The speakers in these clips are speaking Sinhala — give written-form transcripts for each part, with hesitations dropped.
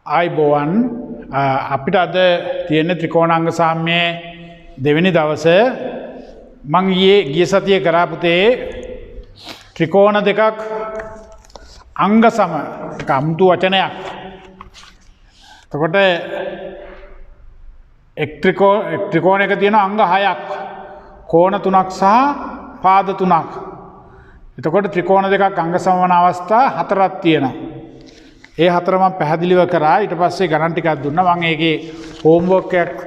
ආයිබෝවන් අපිට අද තියෙන ත්‍රිකෝණාංග සාම්‍යයේ දෙවෙනි දවසේ මං ගිය සතියේ කරා පුතේ ත්‍රිකෝණ දෙකක් අංග සම එක අමුතු වචනයක්. එතකොට එක් ත්‍රිකෝණයක තියෙන අංග 6ක් කෝණ 3ක් සහ පාද 3ක්. එතකොට ත්‍රිකෝණ දෙකක් අංග සම වන අවස්ථා 4ක් තියෙනවා. ඒ 4 මම පැහැදිලිව කරා. ඊට පස්සේ ගණන් ටිකක් දුන්නා. මම ඒකේ හෝම්වර්ක් එකක්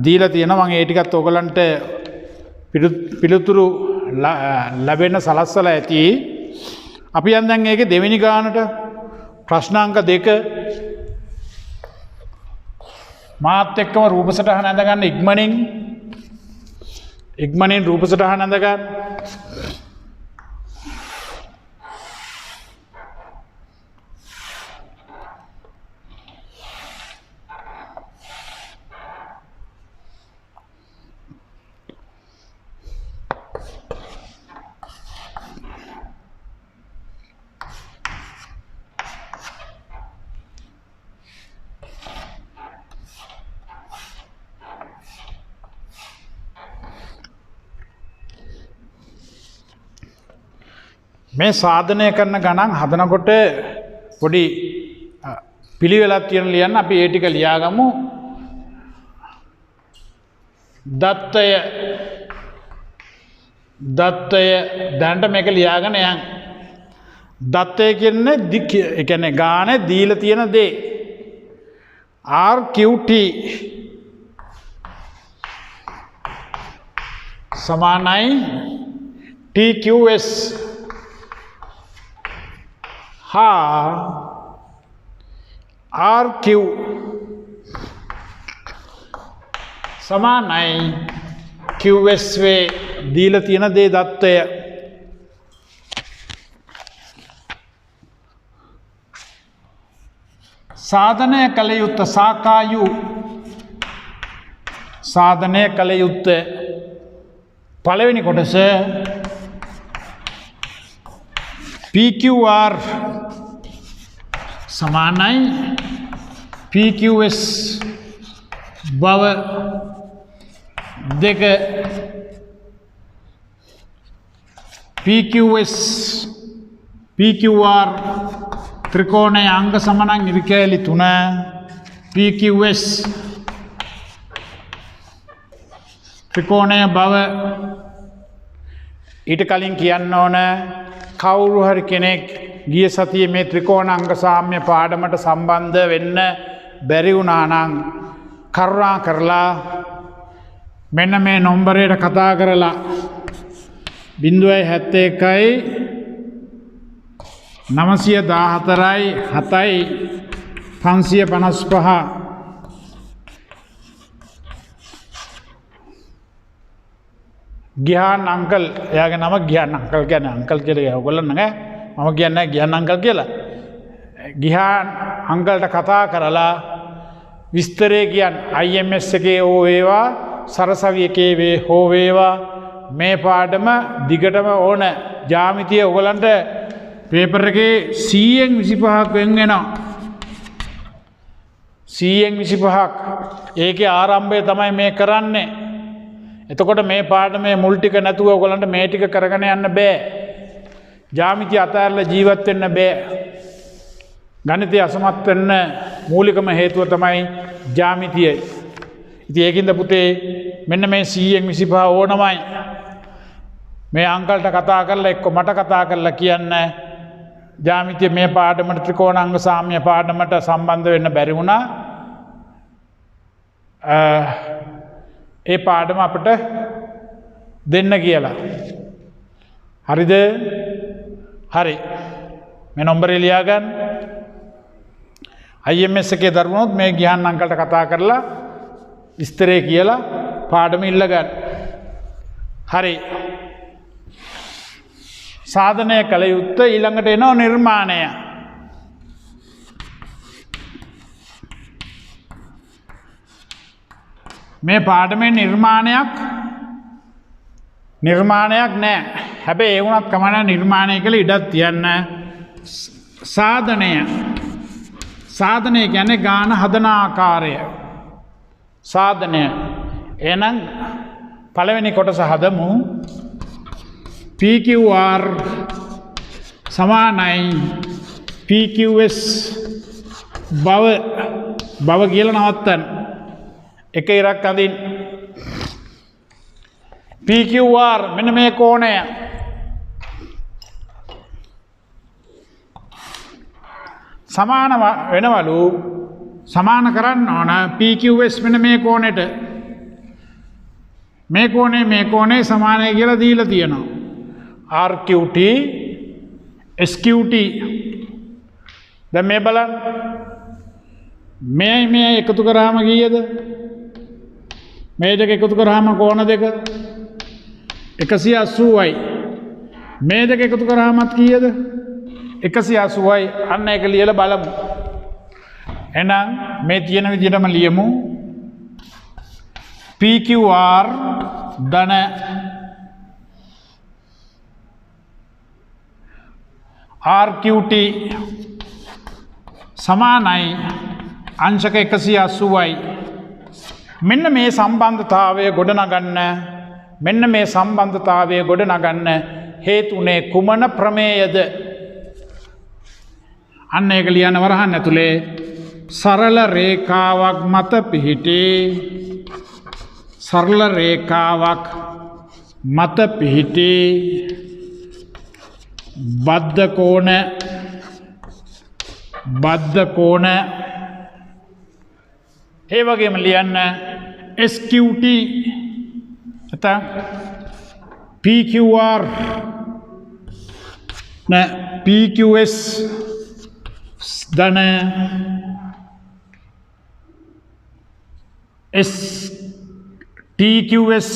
දීලා තියෙනවා. මම ඒ ටිකත් ඔයගලන්ට පිළිතුරු ලැබෙන්න සලස්සලා ඇති. අපි යන් දැන් ඒකේ දෙවෙනි ගානට ප්‍රශ්නාංක 2 මාත් එක්කම රූප සටහන ඇඳ ගන්න ඉක්මනින් රූප සටහන ඇඳ ගන්න. මේ සාධනය කරන ගණන් හදනකොට පොඩි පිළිවෙලක් තියෙන ලියන්න. අපි ඒ ටික ලියාගමු. දත්තය දැනට මේක ලියාගෙන යන්න. දත්තය කියන්නේ ඒ කියන්නේ ගානේ දීලා තියෙන දේ. RQT සමානයි TQS RQ සමානයි QS වේ දීලා තියෙන දේ දත්තය. සාධනය කළ යුත්ත සාකායු සාධනය කළ යුත්ත පළවෙනි කොටස PQR සමානයි PQS බව දෙක PQR ත්‍රිකෝණයේ අංග සමනං ඉරිකැලි 3 PQS ත්‍රිකෝණයේ බව ඊට කලින් කියන්න ඕන කවුරු හරි කෙනෙක් ගිය සතියේ මේ ත්‍රිකෝණ අංග සාම්‍ය පාඩමට සම්බන්ධ වෙන්න බැරි වුණා නම් කරුණා කරලා මෙන්න මේ නම්බරයට කතා කරලා 071යි 914යි 7යි 555 ගිහාන් අංකල් එයාගේ නම ගිහාන් අංකල් කියන්නේ අංකල් කියලා ඔයගොල්ලෝ නෑ මම කියන්නේ ගිහාන් අංකල් කියලා. ගිහාන් අංකල්ට කතා කරලා විස්තරේ කියන්නේ IMS එකේ හෝ වේවා සරසවි එකේ හෝ වේවා මේ පාඩම දිගටම ඕන ජ්‍යාමිතිය ඔයගලන්ට පේපර් එකේ 100න් 25ක් වෙන් වෙනවා. 100න් 25ක් ඒකේ ආරම්භය තමයි මේ කරන්නේ. එතකොට මේ පාඩමේ මුල් ටික නැතුව ඔයගලන්ට මේ ටික කරගෙන යන්න බෑ. ජ්‍යාමිතිය අතහැරලා ජීවත් වෙන්න බෑ. ගණිතය අසමත් වෙන්න මූලිකම හේතුව තමයි ජ්‍යාමිතිය. ඉතින් ඒකින්ද පුතේ මෙන්න මේ 100න් 25 ඕනමයි. මේ අංකල්ට කතා කරලා එක්ක මට කතා කරලා කියන්න ජ්‍යාමිතිය මේ පාඩමට ත්‍රිකෝණාංග සාම්‍ය පාඩමට සම්බන්ධ වෙන්න බැරි වුණා. ඒ පාඩම අපට දෙන්න කියලා. හරිද? හරි. මේ නම්බරේ ලියා ගන්න. IMS එකේ දරුවොත් මේ ගිහන් අංකල්ට කතා කරලා විස්තරේ කියලා පාඩම ඉල්ල ගන්න. හරි. සාධනය කළ යුත්ත ඊළඟට එනවා නිර්මාණය. මේ පාඩමේ නිර්මාණයක් නෑ. හැබැයි ඒ වුණත් කමන්න නිර්මාණය කළ ඉඩක් තියන්න. සාධනය කියන්නේ ගාන හදන ආකාරය. සාධනය. එහෙනම් පළවෙනි කොටස හදමු. PQR සමානයි PQS බව කියලා නවත්තන්න. එක ඉරක් අදින්. PQR මෙන්න මේ කෝණය සමාන වෙනවලු සමාන කරන්න ඕන PQS මෙන්න මේ කෝණයට. මේ කෝණේ සමානයි කියලා දීලා තියෙනවා. RQT SQT. දැන් මේ බලන්න. මේ එකතු කරාම කීයද? මේ දෙක එකතු කරාම කෝණ දෙක 180යි. මේ දෙක එකතු කරාමත් කීයද? 180යි. අන්න ඒක ලියලා බලමු. එහෙනම් මේ තියෙන විදිහටම ලියමු. PQR ධන RQT සමානයි අංශක 180යි. මෙන්න මේ සම්බන්ධතාවය ගොඩනගන්න හේතුනේ කුමන ප්‍රමේයද? අන්න ඒක ලියන්න වරහන් ඇතුලේ සරල රේඛාවක් මත පිහිටි බද්ධ කෝණ ඒ වගේම ලියන්න SQT නැත්නම් PQR PQS ධන TQS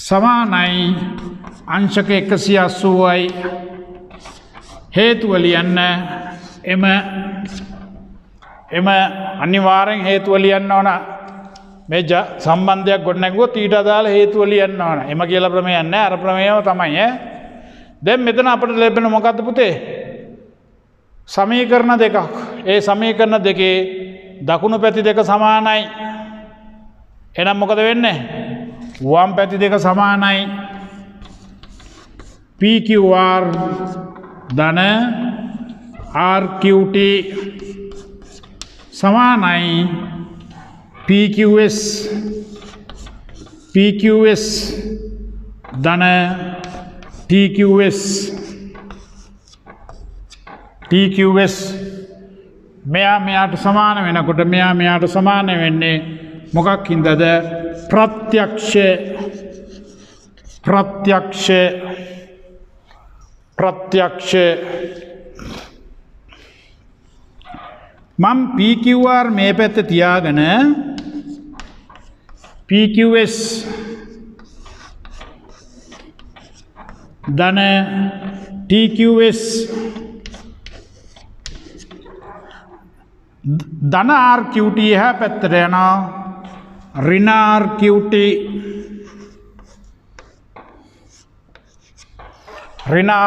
සමානයි අංශක 180යි. හේතුව ලියන්න එම අනිවාර්යෙන් හේතුව ලියන්න ඕන. මේ සම්බන්ධයක් ගොඩනැගුවොත් ඊට අදාළ හේතුව ලියන්න ඕන. එම කියලා ප්‍රමේයක් නැහැ. අර ප්‍රමේයම තමයි. දැන් මෙතන අපිට ලැබෙන මොකද්ද පුතේ? සමීකරණ දෙකක්. ඒ සමීකරණ දෙකේ දකුණු පැති දෙක සමානයි. එහෙනම් මොකද වෙන්නේ? වම් පැති දෙක සමානයි. PQR ධන RQT සමානයි PQS ධන TQS මෙයා මෙයාට සමාන වෙනකොට මෙයා මෙයාට සමාන වෙන්නේ මොකක් හින්දාද? ප්‍රත්‍යක්ෂ මම PQR මේ පැත්ත තියාගෙන PQS ධන TQS ධන RQT එහා පැත්තට යනවා ඍණ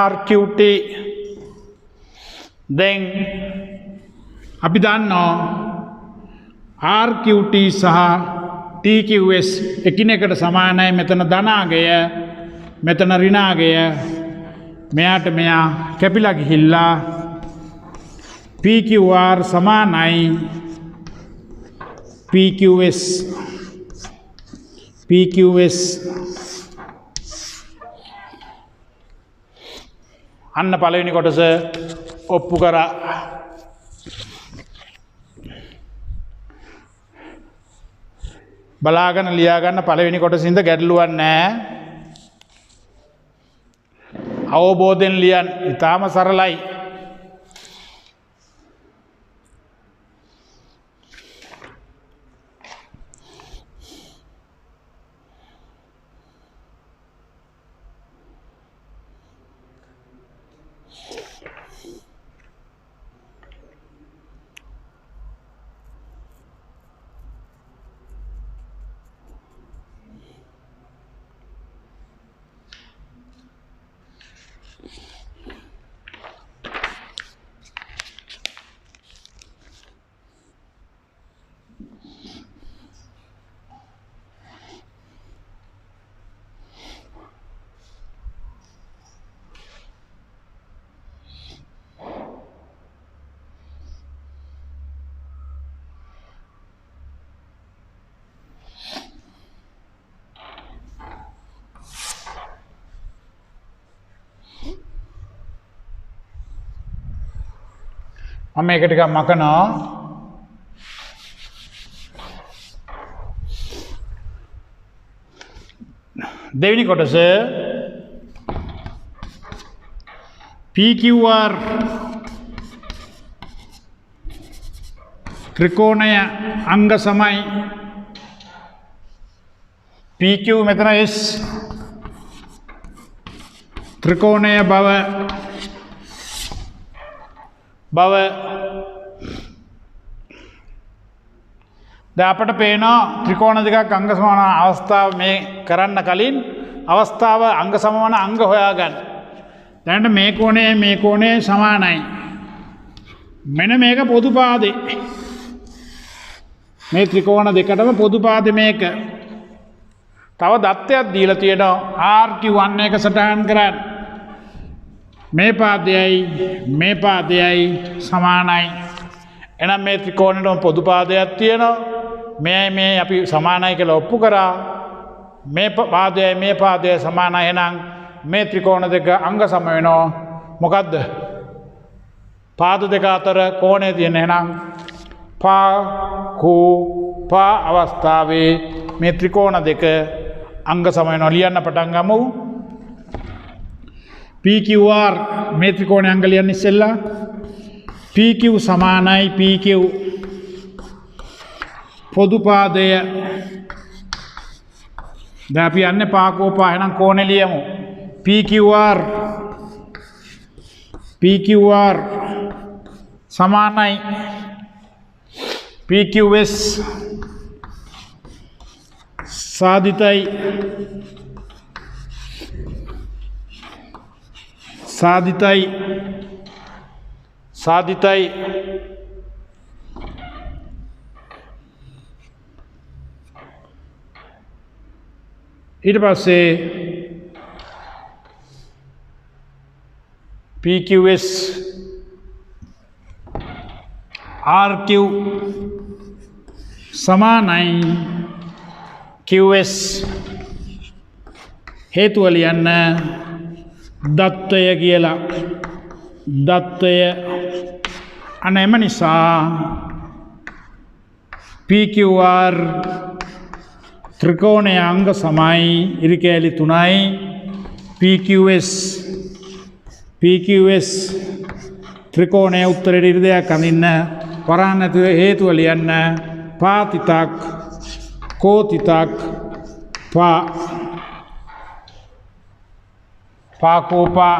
RQT දැන් අපි දන්නවා RQT සහ TQS එකිනෙකට සමානයි. මෙතන ධනාගය මෙතන ඍණාගය මෙයාට මෙයා කැපිලා ගිහිල්ලා PQR සමානයි PQS අන්න පළවෙනි කොටස ඔප්පු කරා. බලාගෙන ලියාගන්න පළවෙනි කොටසින්ද ගැටලුවක් නැහැ. අවබෝධයෙන් ලියන්න. ඉතාම සරලයි. මම මේක ටිකක් මකනවා. දෙවෙනි කොටස PQR ත්‍රිකෝණය අංග සමයි. PQ මෙතන S ත්‍රිකෝණය බව දැන් අපට පේනවා ත්‍රිකෝණ දෙකක් අංග සමාන අවස්ථාව මේ කරන්න කලින් අවස්ථාව අංග සමාන අංග හොයාගන්න. දැනට මේ කෝණය සමානයි. මෙන්න මේක පොදු පාදේ. මේ ත්‍රිකෝණ දෙකටම පොදු පාදේ මේක. තව දත්තයක් දීලා තියෙනවා RQ1 එක සටහන් කරන්න. මේ පාදයයි සමානයි. එහෙනම් මේ ත්‍රිකෝණෙටම පොදු පාදයක් තියෙනවා. මේ අපි සමානයි කියලා ඔප්පු කරා. මේ පාදයයි සමානයි. එහෙනම් මේ ත්‍රිකෝණ දෙක අංග සම වෙනවා. මොකද්ද? පාද දෙක අතර කෝණය තියෙන. එහෙනම් පා අවස්ථාවේ මේ ත්‍රිකෝණ දෙක අංග සම වෙනවා. ලියන්න පටන් ගමු. PQR මේ ත්‍රිකෝණයේ අංග ලියන්න ඉස්සෙල්ලා PQ සමානයි PQ පොදු පාදය. දැන් අපි යන්නේ පාකෝපා. එහෙනම් කෝණය ලියමු. PQR සමානයි PQS සාධිතයි ඊට පස්සේ PQS RQ සමානයි QS හේතුව ලියන්න දත්තය කියලා. දත්තය අනේම නිසා PQR ත්‍රිකෝණය අංග සමයි ඉරිකෑලි 3යි PQS ත්‍රිකෝණය උත්තරයට ඉරි දෙයක් අඳින්න වරහන් නැතුව හේතුව ලියන්න පාතිතක් කෝතිතක් පාකෝපා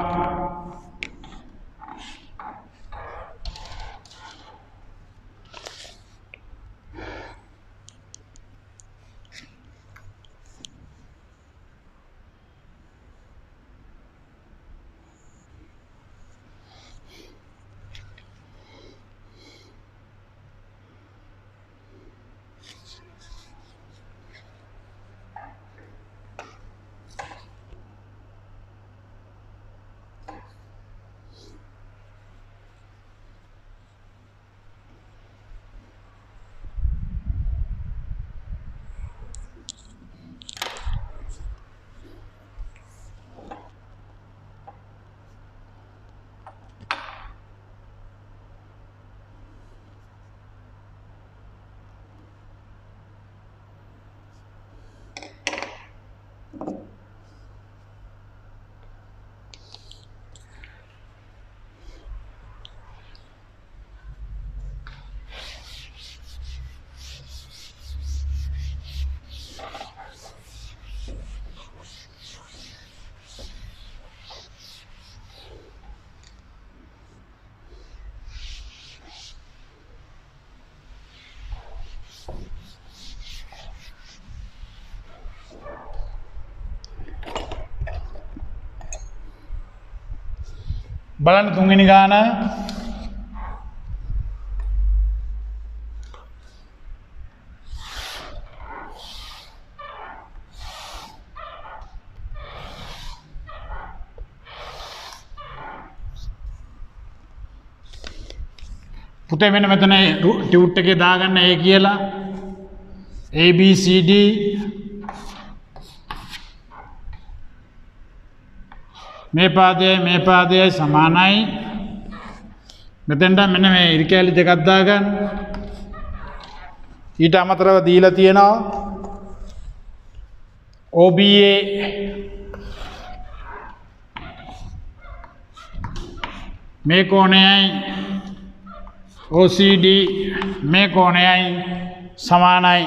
බලන්න තුන්වෙනි ගාන පුතේ මෙන්න මෙතන ටියුට් එකේ දාගන්න A කියලා ABCD මේ පාදයයි සමානයි මෙතෙන්ට මෙන්න මේ ඉරිකෑලි දෙකක් දාගන්න. ඊට අමතරව දීලා තියෙනවා OBA මේ කෝණයයි OCD මේ කෝණයයි සමානයි.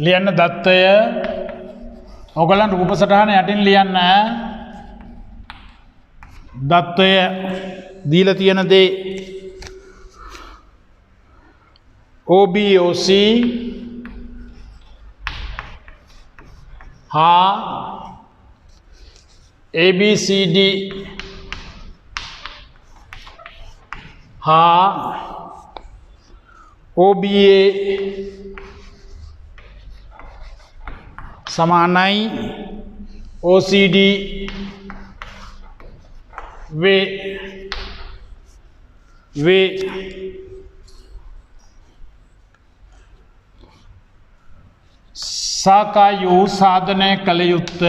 ලියන්න දත්තය ඔයගලන් රූප සටහන යටින් ලියන්න. දත්තය දීලා තියෙන දේ OBOC හා ABCD හා OBA සමානයි OCD වේ සාකායු සාධනය කළ යුත්ත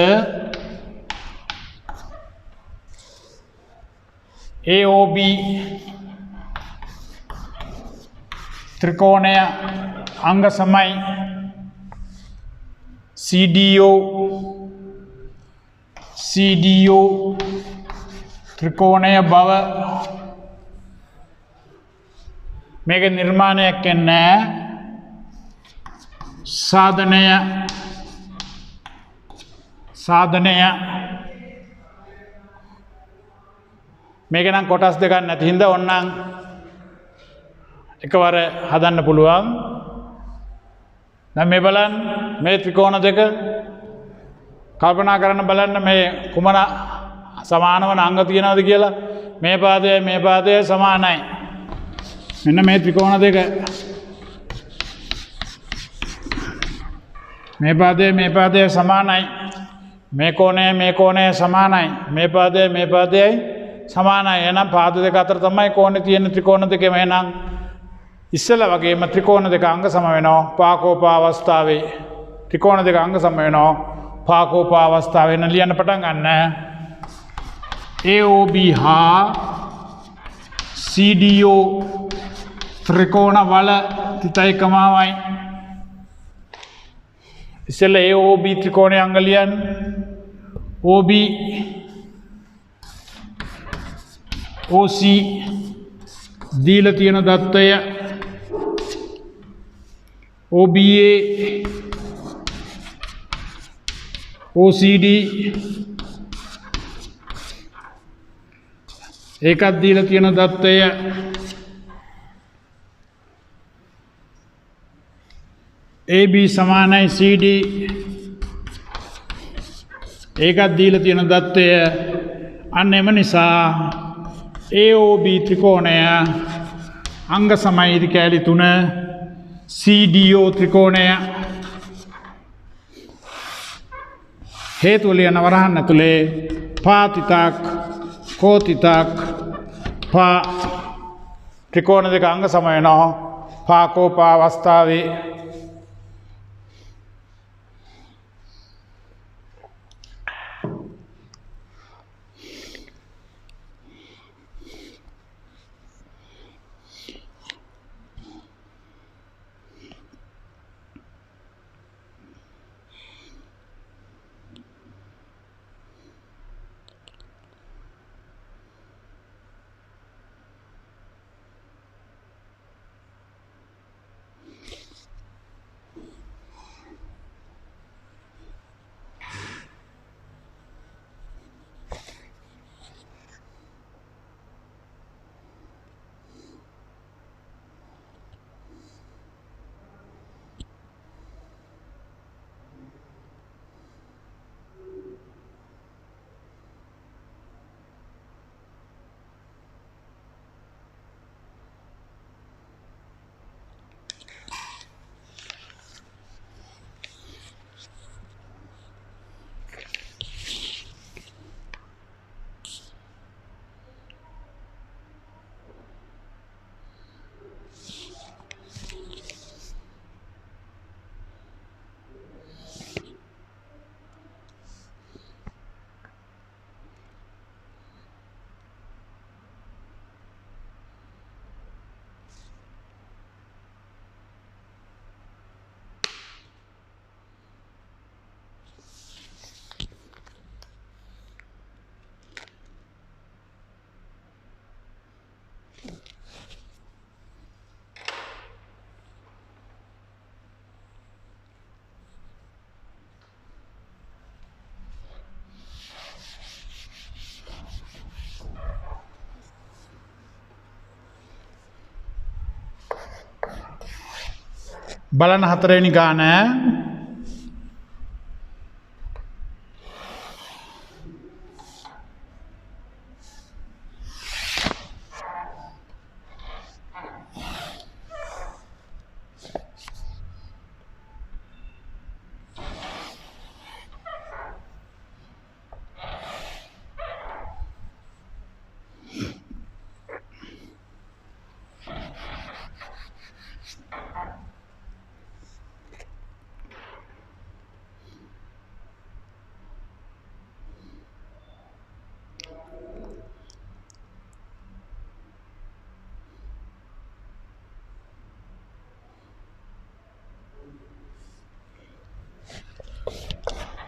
AOB ත්‍රිකෝණය අංග සමයි CDO ත්‍රිකෝණය බව මේක නිර්මාණයක් වෙන්නේ සාධනය මේක නම් කොටස් දෙකක් නැති හින්දා ඕනනම් එකවර හදන්න පුළුවන්. දැන් මේ බලන්න මේ ත්‍රිකෝණ දෙක කල්පනා කරන්න බලන්න මේ කුමන සමාන වන අංග තියනවද කියලා. මේ පාදය සමානයි. මෙන්න මේ ත්‍රිකෝණ දෙක මේ පාදය සමානයි. මේ කෝණය සමානයි. මේ පාදයයි සමානයි. එහෙනම් පාද දෙක අතර තමයි කෝණේ තියෙන ත්‍රිකෝණ දෙකම. එහෙනම් ඉස්සෙල්ලා වගේම ත්‍රිකෝණ දෙක අංග සම වෙනවා පාකෝපා අවස්ථාවේ. ත්‍රිකෝණ දෙක අංග සම වෙනවා පාකෝපා අවස්ථාවේ. එන ලියන්න පටන් ගන්න. AOB හා CDO ත්‍රිකෝණ වල තිතයි කමාවයි. ඉස්සෙල්ලා AOB ත්‍රිකෝණයේ අංග ලියන්න. OB OC දීලා තියෙන දත්තය OBA OCD ඒකත් දීලා තියෙන දත්තය AB සමානයි CD ඒකත් දීලා තියෙන දත්තය. අන්න එම නිසා AOB ත්‍රිකෝණය අංග සමයි ඉරිකෑලි 3 CDO ත්‍රිකෝණය හේතු ලියන වරහන් ඇතුලේ පාතිතක් කෝතිතක් පා ත්‍රිකෝණ දෙක අංග සම වෙනවා පාකෝපා අවස්ථාවේ. බලන හතරවෙනි ගාන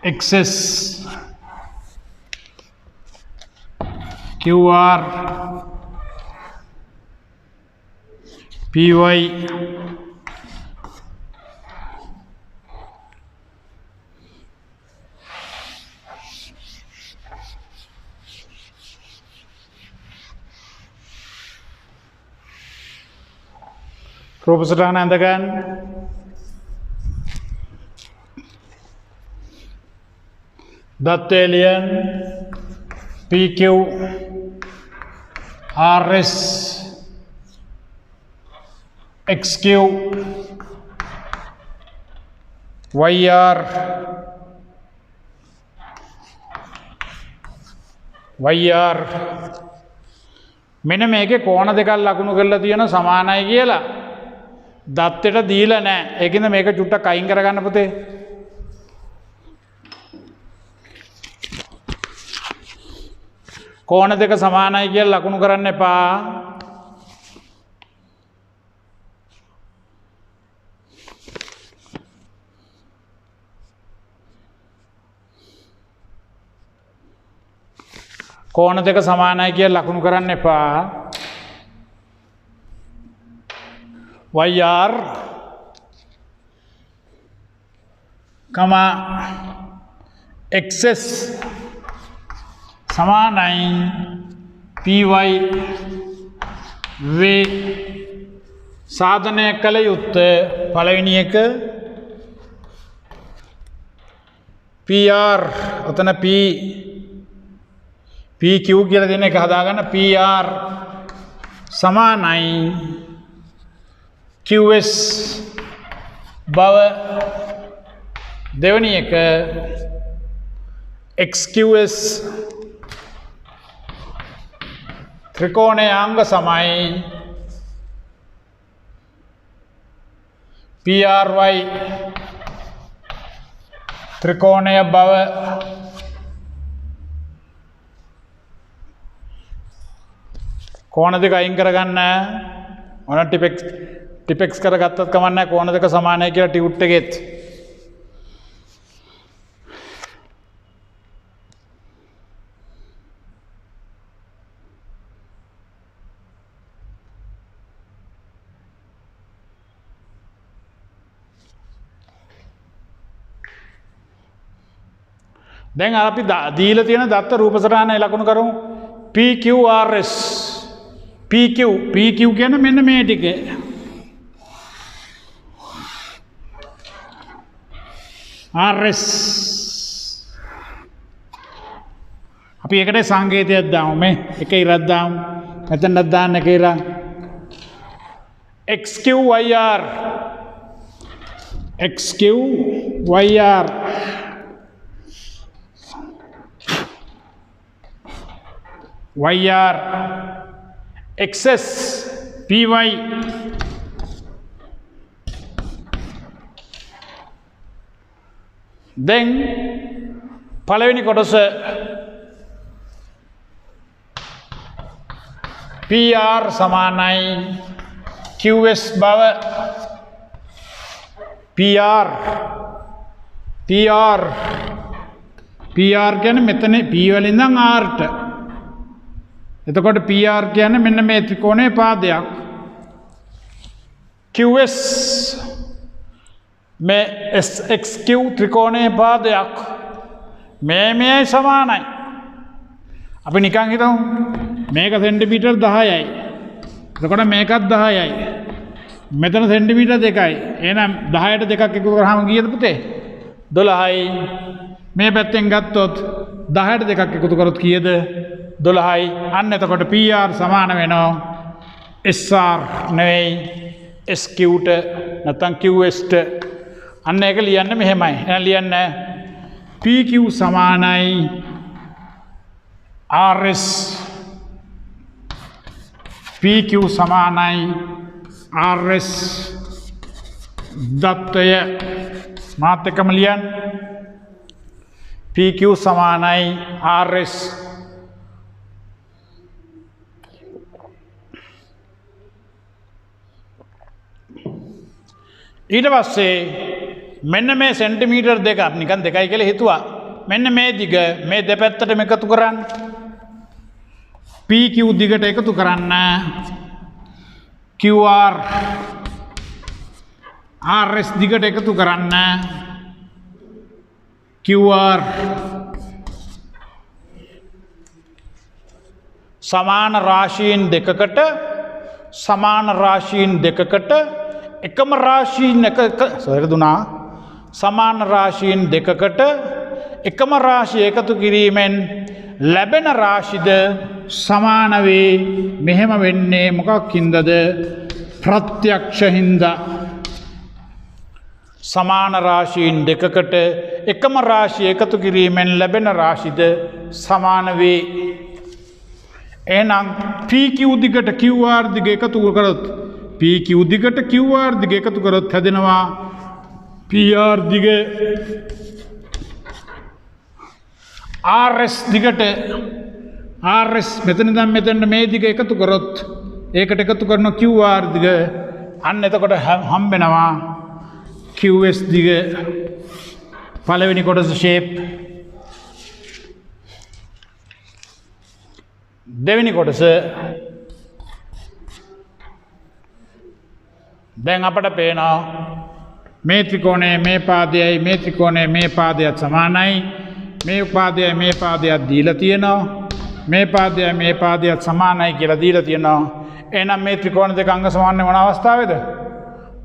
XS QR PY රූපසටහන ඇඳගන්න දත්වේලියන් PQ RS XQ YR මෙන්න මේකේ කෝණ දෙකක් ලකුණු කරලා තියෙන සමානයි කියලා දත්තෙට දීලා නැහැ. ඒකින්ද මේක චුට්ටක් අයින් කරගන්න පුතේ. කෝණ දෙක සමානයි කියලා ලකුණු කරන්න එපා. කෝණ දෙක සමානයි කියලා ලකුණු කරන්න එපා. YR XS සමානයි PY වේ සාධනය කළ යුත්තේ පළවෙනි එක PR ඔතන PQ කියලා දෙන එක හදාගන්න PR සමානයි QS බව දෙවැනි එක XQS ත්‍රිකෝණයේ අංග සමයි PRY ත්‍රිකෝණය බව කෝණ දෙක අයින් කරගන්න ඕන ටිපෙක්ස් කරගත්තත් කමක් නැහැ කෝණ දෙක සමානයි කියලා ටියුට් එකෙත් දැන් අපි දීලා තියෙන දත්ත රූප සටහන ලකුණු කරමු PQRS PQ කියන්නේ මෙන්න මේ ටික RS අපි එකට සංකේතයක් දාමු මේ එක ඉරක් දාමු මෙතනක් දාන්න එක ඉරක් XQYR YR XS PY then පළවෙනි කොටස PR සමානයි QS බව PR කියන්නේ මෙතන P වලින් ඉඳන් R ට එතකොට PR කියන්නේ මෙන්න මේ ත්‍රිකෝණයේ පාදයක් QS මේ SXQ ත්‍රිකෝණයේ පාදයක් මේ සමානයි අපි නිකන් හිතමු මේක සෙන්ටිමීටර් 10යි එතකොට මේකත් 10යි මෙතන සෙන්ටිමීටර් 2යි. එහෙනම් 10ට 2ක් එකතු කරාම කීයද පුතේ? 12යි. මේ පැත්තෙන් ගත්තොත් 10ට 2ක් එකතු කරොත් කීයද? 12යි. අන්න එතකොට PR සමාන වෙනවා SR නෙවෙයි SQ ට නැත්නම් QS ට. අන්න ඒක ලියන්න මෙහෙමයි. එහෙනම් ලියන්න PQ සමානයි RS. PQ සමානයි RS දත්තය මාත් එක්කම ලියන්න. PQ සමානයි RS ඊට පස්සේ මෙන්න මේ සෙන්ටිමීටර් 2ක් නිකන් 2යි කියලා හිතුවා. මෙන්න මේ දිග මේ දෙපැත්තටම එකතු කරන්න. PQ දිගට එකතු කරන්න QR RS දිගට එකතු කරන්න QR සමාන රාශීන් දෙකකට එකම රාශීන් සමාන රාශීන් දෙකකට එකම රාශිය එකතු කිරීමෙන් ලැබෙන රාශිද සමාන වේ. මෙහෙම වෙන්නේ මොකක් හින්දාද? ප්‍රත්‍යක්ෂ හින්දා. සමාන රාශීන් දෙකකට එකම රාශිය එකතු කිරීමෙන් ලැබෙන රාශිද සමාන වේ. එහෙනම් PQ දිගට QR දිග එකතු කරොත් PQ දිගට QR දිග එකතු කරොත් හැදෙනවා PR දිග RS දිගට RS මෙතන ඉඳන් මෙතනට මේ දිග එකතු කරොත් ඒකට එකතු කරන QR දිග අන්න එතකොට හම්බෙනවා QS දිග. පළවෙනි කොටස ෂේප්. දෙවෙනි කොටස දැන් අපට පේනවා මේ ත්‍රිකෝණය මේ පාදයයි මේ ත්‍රිකෝණය මේ පාදයට සමානයි. මේ පාදයයි මේ පාදයට දීලා තියෙනවා. මේ පාදයයි මේ පාදයට සමානයි කියලා දීලා තියෙනවා. එහෙනම් මේ ත්‍රිකෝණ දෙක අංග සමාන වෙන අවස්ථාවේද?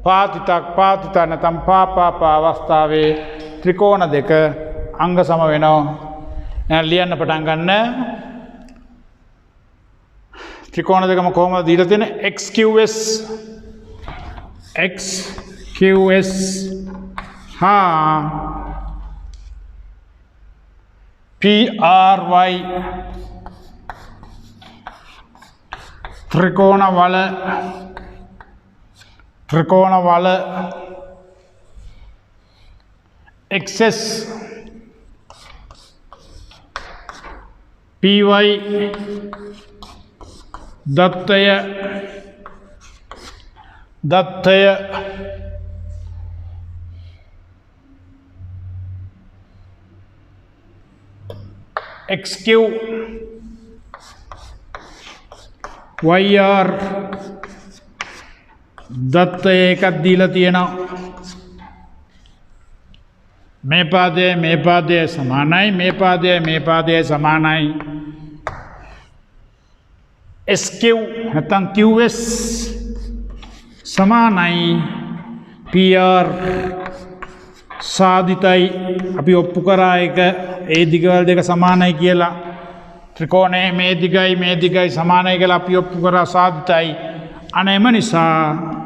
පාතිත නැත්නම් පාපා අවස්ථාවේ ත්‍රිකෝණ දෙක අංග සම වෙනවා. එහෙනම් ලියන්න පටන් ගන්න. ත්‍රිකෝණ දෙකම කොහොමද දීලා තියෙන්නේ? XQS හා PRY ත්‍රිකෝණ වල XS PY දත්තය XQ YR දත්තය එකක් දීලා තියෙනවා. මේ පාදය සමානයි මේ පාදය සමානයි. SQ නැත්නම් QS සමානයි PR සාධිතයි. අපි ඔප්පු කරා එක ඒ දිගවල දෙක සමානයි කියලා. ත්‍රිකෝණයේ මේ දිගයි සමානයි කියලා අපි ඔප්පු කරා සාධිතයි. අනේම නිසා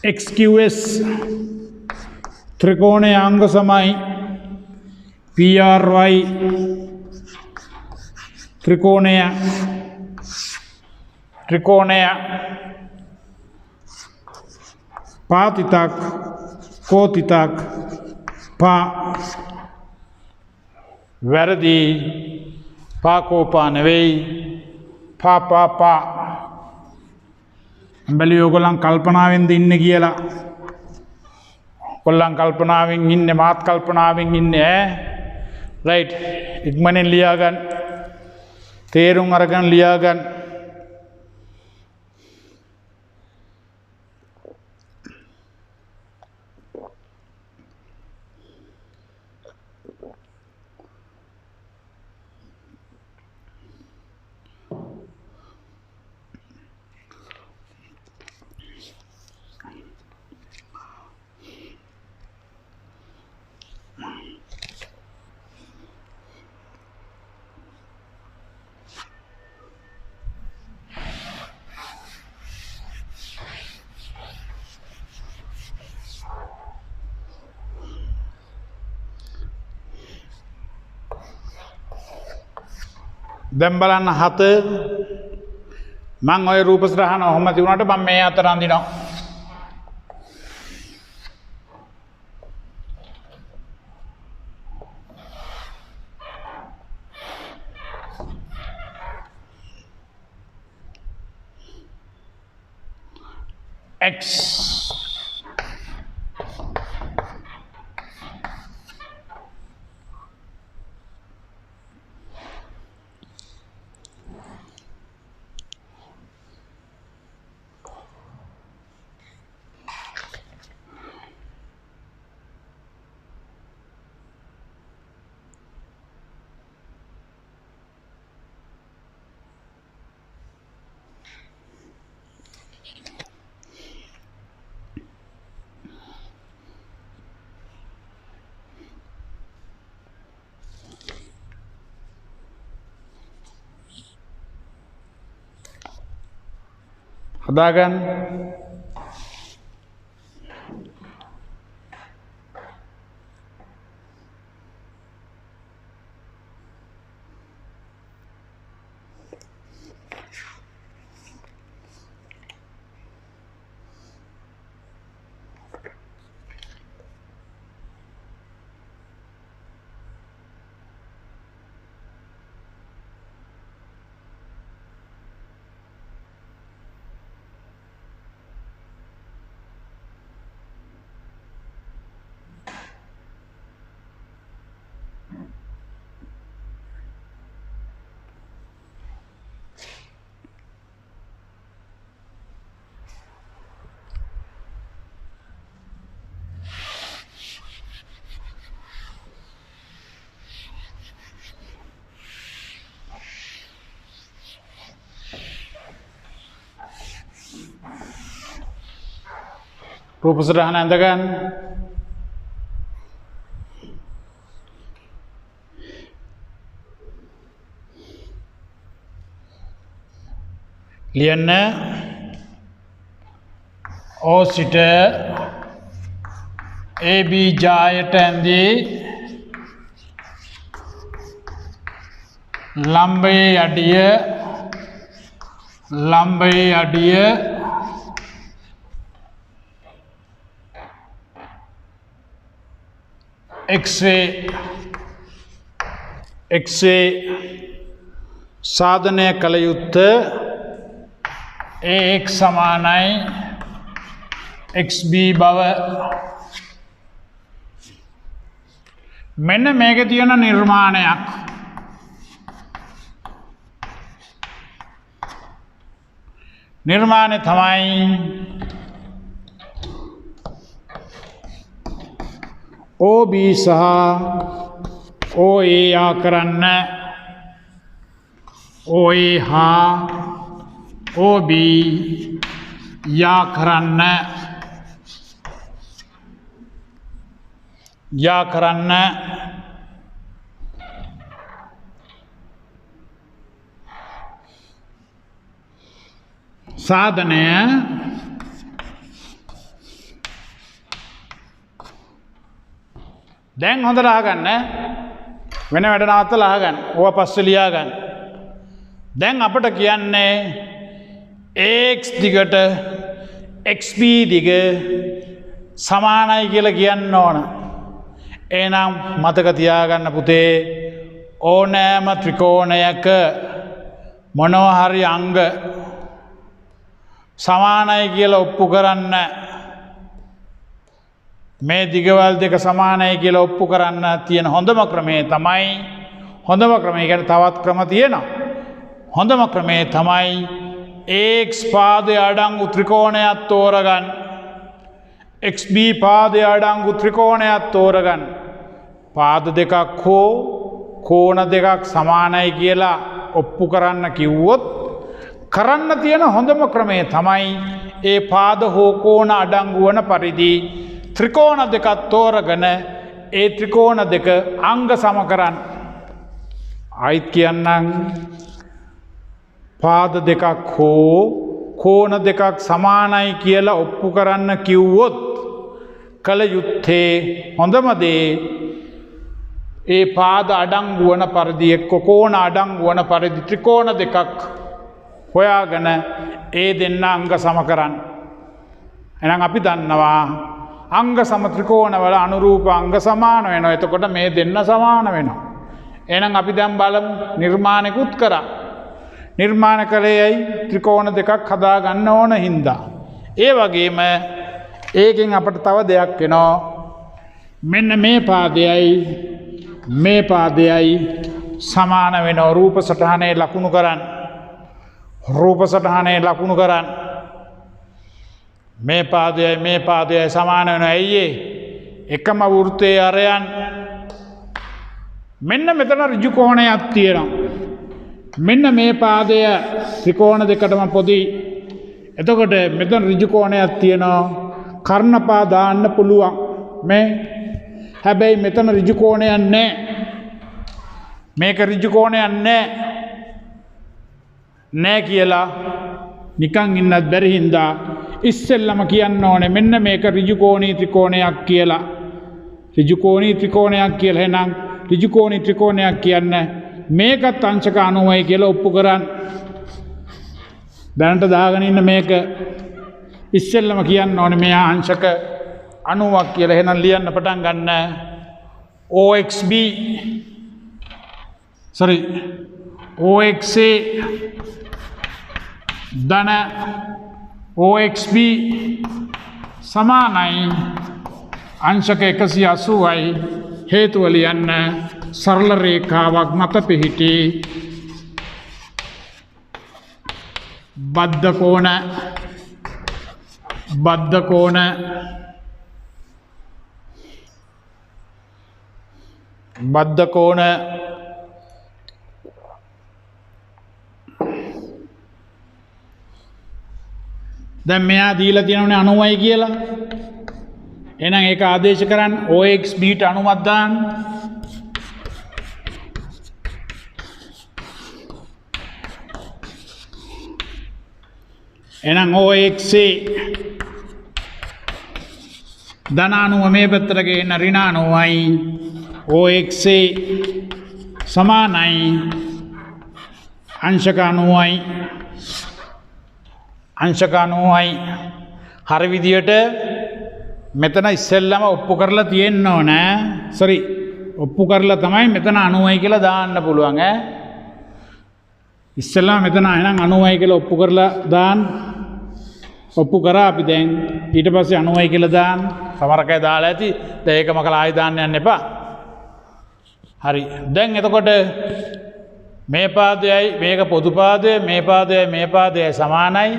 XQS ත්‍රිකෝණයේ අංග සමයි PRY ත්‍රිකෝණය පාතිතක් කෝතිතක් පා වැරදි පාකෝපා නෙවෙයි පා බැලුවේ ඔයගොල්ලන් කල්පනාවෙන්ද ඉන්නේ කියලා. ඔයගොල්ලන් කල්පනාවෙන් ඉන්නේ මාත් කල්පනාවෙන් ඉන්නේ ඈ. රයිට් ඉක්මනින් ලියා ගන්න. තේරුම් අරගෙන ලියා ගන්න. දැන් බලන්න 7 මං ඔය රූප සටහන ඔහොම තිබුණාට මම මේ අතර අඳිනවා. X හදාගන්න. රූප සටහන ඇඳගන්න. ලියන්න. O සිට AB ජායට ඇඳී ලම්බයේ අඩිය එක්සේ සාධනය කළ යුත්ත AX සමානයි XB බව. මෙන්න මේක තියෙන නිර්මාණයක්. නිර්මාණය තමයි OB සහ OA යා කරන්න OA හා OB යා කරන්න සාධනය දැන් හොඳට අහගන්න. වෙන වැඩ නවත්තලා අහගන්න. ඕවා පස්සේ ලියා ගන්න. දැන් අපිට කියන්නේ AX දිගට XB දිග සමානයි කියලා කියන්න ඕන. එහෙනම් මතක තියාගන්න පුතේ ඕනෑම ත්‍රිකෝණයක මොනවා හරි අංග සමානයි කියලා ඔප්පු කරන්න මේ දිගවල් දෙක සමානයි කියලා ඔප්පු කරන්න තියෙන හොඳම ක්‍රමය තමයි කියන්නේ තවත් ක්‍රම තියෙනවා. හොඳම ක්‍රමය තමයි AX පාදයේ අඩංගු ත්‍රිකෝණයක් තෝරගන්න. XB පාදයේ අඩංගු ත්‍රිකෝණයක් තෝරගන්න. පාද දෙකක් හෝ කෝණ දෙකක් සමානයි කියලා ඔප්පු කරන්න කිව්වොත් කරන්න තියෙන හොඳම ක්‍රමය තමයි ඒ පාද හෝ කෝණ අඩංගු වන පරිදි ත්‍රිකෝණ දෙකක් තෝරගෙන ඒ ත්‍රිකෝණ දෙක අංග සම කරන්න. ආයිත් කියන්නම් පාද දෙකක් හෝ කෝණ දෙකක් සමානයි කියලා ඔප්පු කරන්න කිව්වොත් කල යුත්තේ හොඳම දේ ඒ පාද අඩංගු වන පරිදි එක්ක කෝණ අඩංගු වන පරිදි ත්‍රිකෝණ දෙකක් හොයාගෙන ඒ දෙන්න අංග සම කරන්න. එහෙනම් අපි දන්නවා අංග සම ත්‍රිකෝණවල අනුරූප අංග සමාන වෙනවා. එතකොට මේ දෙන්න සමාන වෙනවා. එහෙනම් අපි දැන් බලමු නිර්මාණිකුත් කරා. නිර්මාණ කළේයි ත්‍රිකෝණ දෙකක් හදා ගන්න ඕන හින්දා. ඒ වගේම ඒකෙන් අපට තව දෙයක් වෙනවා. මෙන්න මේ පාදයයි සමාන වෙනවා. රූප සටහනේ ලකුණු කරන්න. රූප සටහනේ ලකුණු කරන්න. මේ පාදයයි සමාන වෙනවා. ඇයි ඒ? එකම වෘත්තයේ අරයන් මෙන්න මෙතන ඍජු කෝණයක් තියෙනවා. මෙන්න මේ පාදය ත්‍රිකෝණ දෙකටම පොදි. එතකොට මෙතන ඍජු කෝණයක් තියෙනවා. කර්ණපා දාන්න පුළුවන්. මේ හැබැයි මෙතන ඍජු කෝණයක් නැහැ. මේක ඍජු කෝණයක් නැහැ කියලා නිකන් ඉන්නත් බැරි හින්දා ඉස්සෙල්ලම කියන්න ඕනේ මෙන්න මේක ඍජු කෝණී ත්‍රිකෝණයක් කියලා. ඍජු කෝණී ත්‍රිකෝණයක් කියලා එහෙනම් ඍජු කෝණී ත්‍රිකෝණයක් කියන්නේ මේකත් අංශක 90යි කියලා ඔප්පු කරන්න. දැනට දාගෙන ඉන්න මේක ඉස්සෙල්ලම කියන්න ඕනේ මේ අංශක 90ක් කියලා. එහෙනම් ලියන්න පටන් ගන්න. OXA ධන OXB සමානයි අංශක 180යි. හේතුව ලියන්න සරල රේඛාවක් මත පිහිටි බද්ධ කෝණ දැන් මෙයා දීලා තියෙනවනේ 90යි කියලා. එහෙනම් ඒක ආදේශ කරන්න OXB ට 90ක් දාන්න. එහෙනම් OXA ධන 90 මේ පැත්තට ගේන ඍණ 90යි. OXA සමානයි අංශක 90යි. අංශක 90යි. හරි විදියට මෙතන ඉස්සෙල්ලම ඔප්පු කරලා තියෙන්න ඕන. ඔප්පු කරලා තමයි මෙතන 90යි කියලා දාන්න පුළුවන් ඈ. ඉස්සෙල්ලම මෙතන එහෙනම් 90යි කියලා ඔප්පු කරලා දාන්න. ඔප්පු කරා අපි දැන් ඊට පස්සේ 90යි කියලා දාන්න. සමහරකයි දාලා ඇති. දැන් ඒකම කළා ආයි දාන්න යන්න එපා. හරි. දැන් එතකොට මේ පාදයයි මේක පොදු පාදය, මේ පාදයයි සමානයි.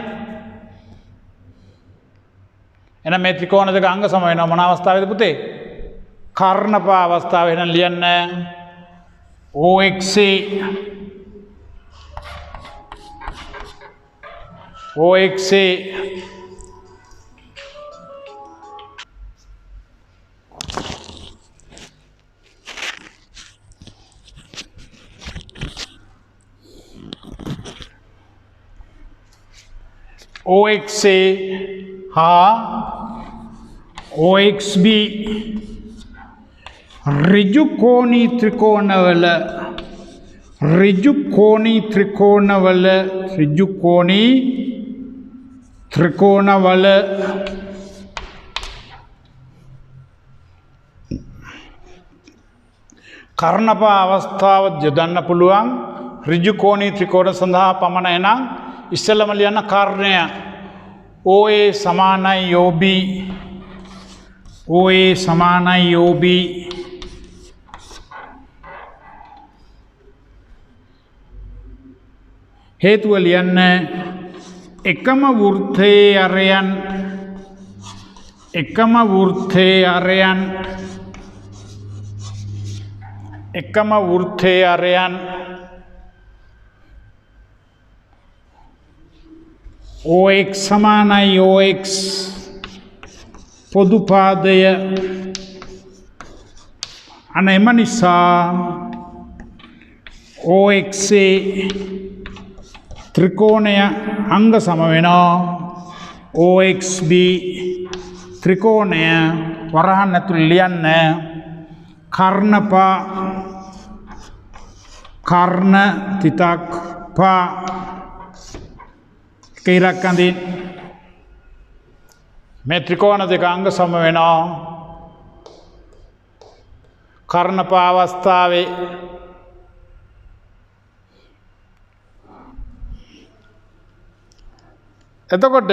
එහෙනම් මේ ත්‍රිකෝණ දෙක අංග සම වෙනවා මොන අවස්ථාවේද පුතේ? කර්ණපා අවස්ථාවේ. එහෙනම් ලියන්න OXA OXA හා OXB ඍජු කෝණී ත්‍රිකෝණවල කර්ණපා අවස්ථාව යොදන්න පුළුවන්. ඍජු කෝණී ත්‍රිකෝණ සඳහා පමණ. එනම් ඉස්සෙල්ලම ලියන්න කර්ණය OA සමානයි OB. හේතුව ලියන්න එකම වෘත්තයේ අරයන් OX සමානයි OX පොදු පාදය. අන එම නිසා OXA ත්‍රිකෝණය අංග සම වෙනවා OXB ත්‍රිකෝණය. වරහන් ඇතුළේ ලියන්න කර්ණපා කර්ණ තිතක් පා කීරක් අඳින් මේ ත්‍රිකෝණ දෙක අංග සම වෙනවා. කර්ණ පා අවස්ථාවේ එතකොට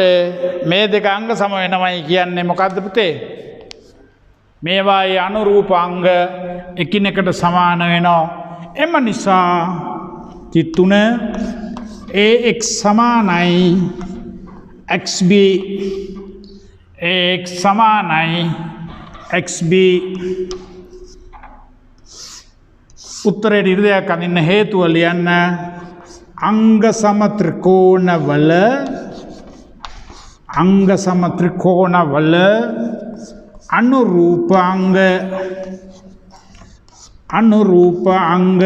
මේ දෙක අංග සම වෙනවයි කියන්නේ මොකද්ද පුතේ? මේවායේ අනුරූප අංග එකිනෙකට සමාන වෙනවා. එම නිසා 3 AX සමානයි XB AX සමානයි XB. උත්තරේ ඉරිදයක් අඳින්න හේතුව ලියන්න අංග සම ත්‍රිකෝණවල अंग सम त्रिकोण वल अनुरूप अंग अनुरूप अंग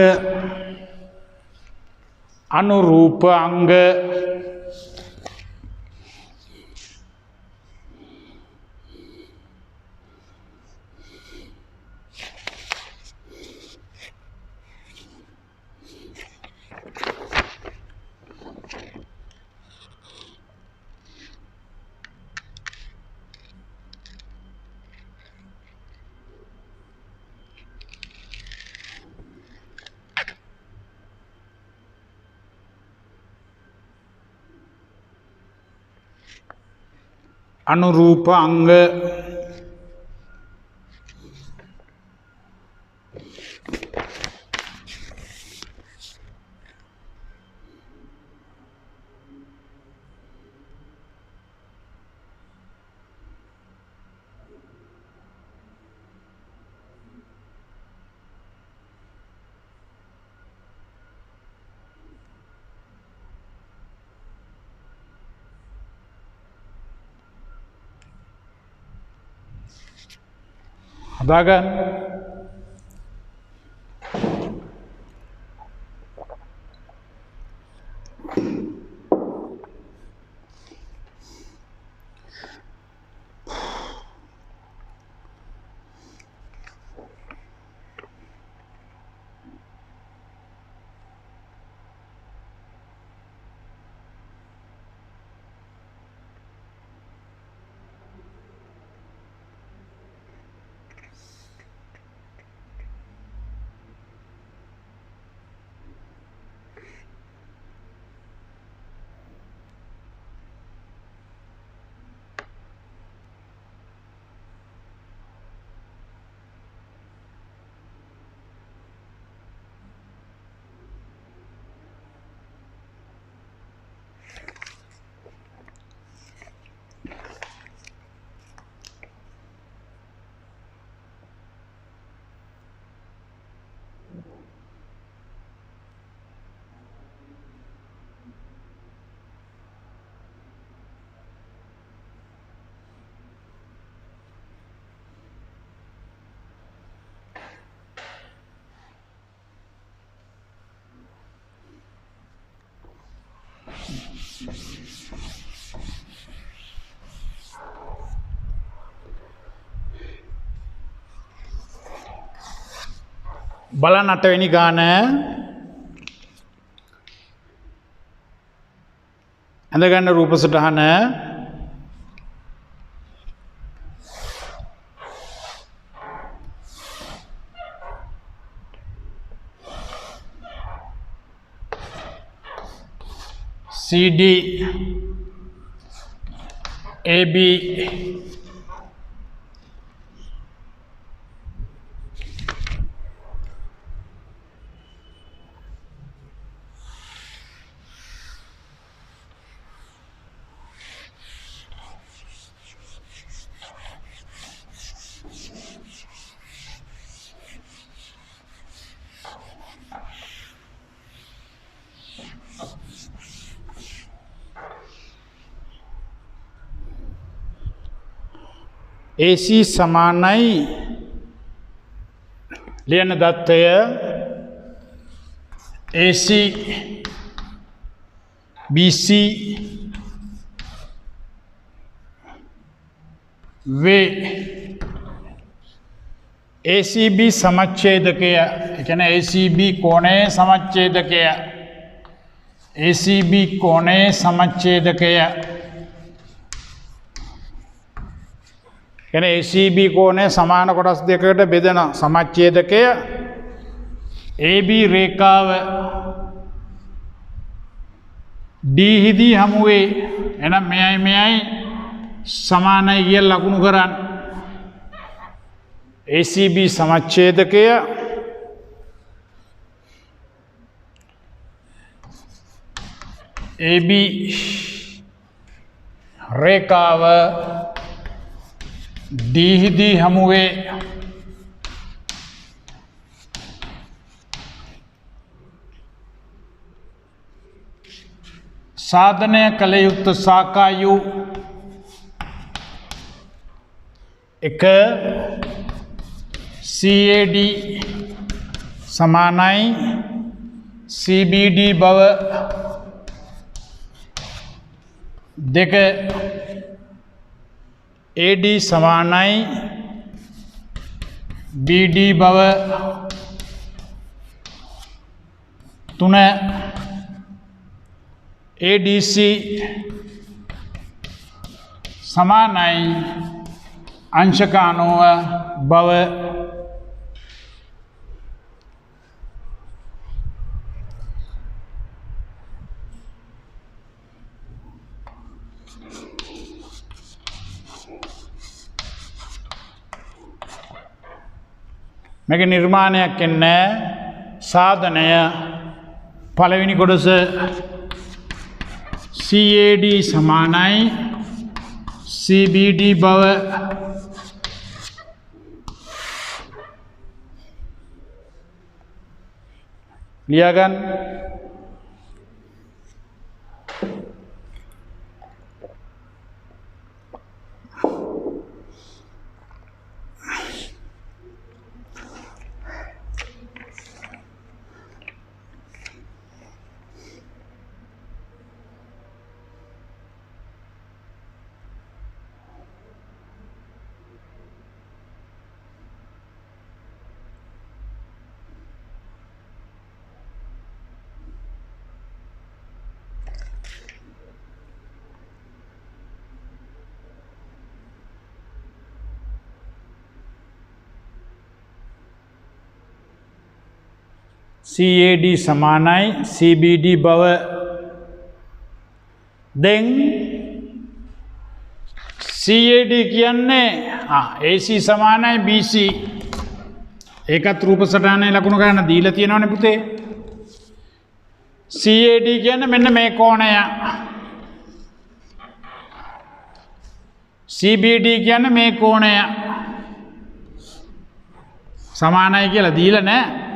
अनुरूप अंग अनुरूप अंग හදාගන්න. බලන්න 8 වෙනි ගාන ඇඳගන්න රූප සටහන CD AB AC समानයි ලියන දත්තය AC BC वे ACB සමච්ඡේදකය කියන්නේ ACB කෝණයේ සමච්ඡේදකය ACB කෝණයේ සමච්ඡේදකය කියන්නේ ACB කෝණය සමාන කොටස් දෙකකට බෙදෙන සමච්ඡේදකය AB රේඛාව D හිදී හමු වේ එහෙනම් මෙයයි සමානයි කියලා ලකුණු කරන්න ACB සමච්ඡේදකය AB රේඛාව D හිදී හමු වේ साधनय कलयुक्त शाखायु एक CAD समानाई CBD भव देख AD समानाई BD भव तुने ADC समानाई अंशकानो भव මේක නිර්මාණයක් එන්නේ සාධනය පළවෙනි කොටස CAD समानाई CBD भव लियागन CAD समानाई CBD भव दें CAD කියන්නේ AC समानाई BC ඒකත් රූප සටහනේ ලකුණු ගන්න දීලා තියෙනවනේ පුතේ CAD කියන්නේ මෙන්න මේ කෝණය CBD කියන්නේ මේ කෝණය සමානයි කියලා දීලා නැහැ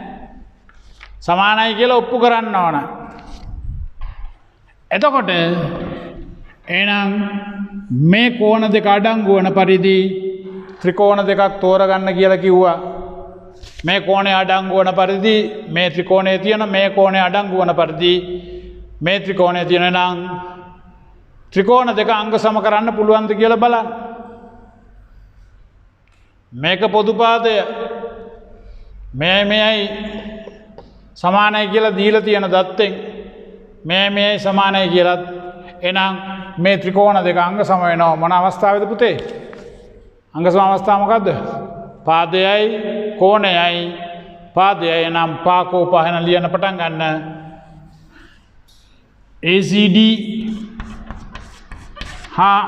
සමානයි කියලා ඔප්පු කරන්න ඕන. එතකොට එහෙනම් මේ කෝණ දෙක අඩංගු වන පරිදි ත්‍රිකෝණ දෙකක් තෝරගන්න කියලා කිව්වා. මේ කෝණය අඩංගු වන පරිදි මේ ත්‍රිකෝණයේ තියෙන මේ කෝණය අඩංගු වන පරිදි මේ ත්‍රිකෝණයේ තියෙන නම් ත්‍රිකෝණ දෙක අංග සම කරන්න පුළුවන්ද කියලා බලන්න. මේක පොදු පාදය මේයි සමානයි කියලා දීලා තියෙන දත්තෙන් මේයි සමානයි කියලාත් එහෙනම් මේ ත්‍රිකෝණ දෙක අංග සම වෙනවා මොන අවස්ථාවේද පුතේ අංග සම අවස්ථාව මොකද්ද පාදයයි කෝණයයි පාදයයි නම් පාකෝපහන ලියන්න පටන් ගන්න ACD හා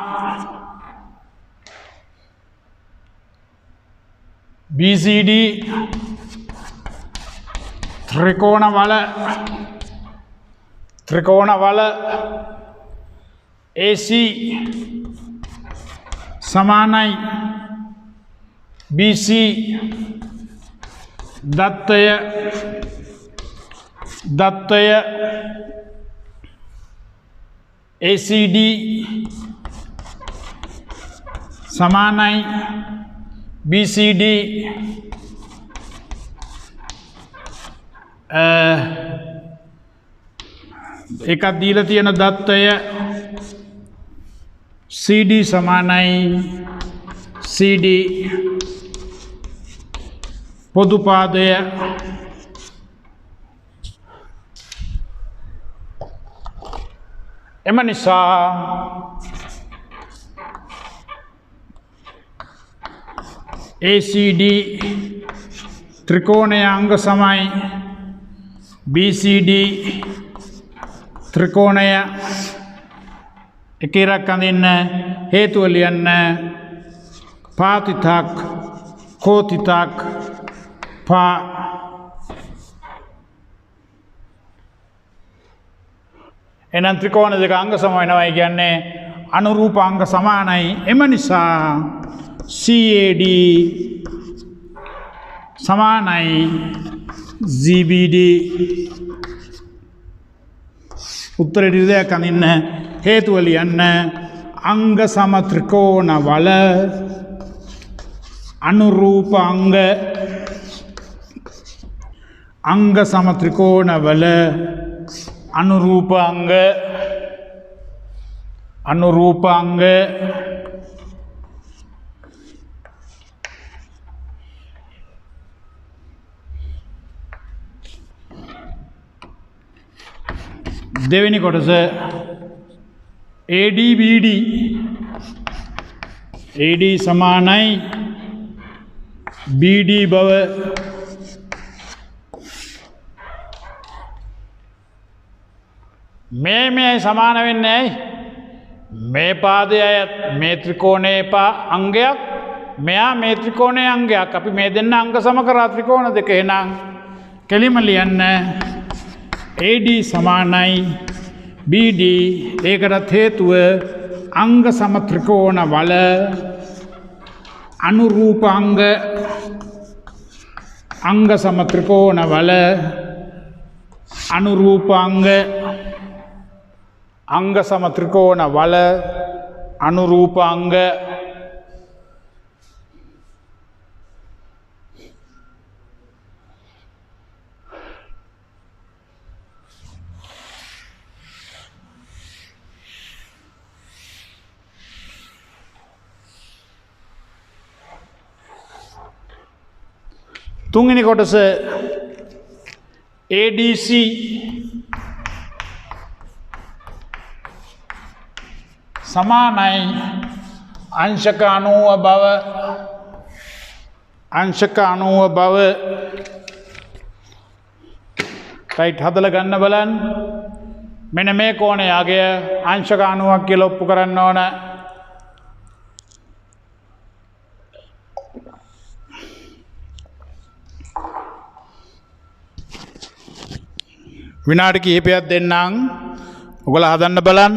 BCD त्रिकोण वाल AC समानाई BC दत्तय ACD समानाई BCD एक दीला තියෙන දත්තය CD समानाई CD පොදුපාදය එම නිසා ACD ත්‍රිකෝණය අංග සමයි BCD ත්‍රිකෝණය එක ඉරක් අඳින්න හේතුව ලියන්න පාතිතක් කෝතිතක් පා එනම් ත්‍රිකෝණ දෙක අංග සම වෙනවයි කියන්නේ අනුරූප අංග සමානයි එම නිසා CAD සමානයි GBD උත්තරේ ඉරිදයක් අඳින්න හේතුව ලියන්න අංග සම ත්‍රිකෝණ වල අනුරූප අංග සම ත්‍රිකෝණ වල අනුරූප අංග දෙවෙනි කොටස ADBD AD සමානයි BD බව මේ සමාන වෙන්නේ ඇයි මේ පාදය මේ ත්‍රිකෝණයේ අංගයක් මෙයා මේ ත්‍රිකෝණයේ අංගයක් අපි මේ දෙන්න අංග සම කරා ත්‍රිකෝණ දෙක එහෙනම් කෙලිම ලියන්න AD සමානයි BD ඒකටත් හේතුව අංග සම ත්‍රිකෝණ වල අනුරූප අංග සම ත්‍රිකෝණ වල අනුරූප අංග සම ත්‍රිකෝණ වල අනුරූප අංග තුන්වෙනි කොටස ADC සමානයි අංශක 90 බව රයිට් හදලා ගන්න බලන්න මෙන්න මේ කෝණය අගය අංශක 90ක් කියලා ඔප්පු කරන්න ඕන විනාඩි කිහිපයක් දෙන්නම් ඔයගොල්ලෝ හදන්න බලන්න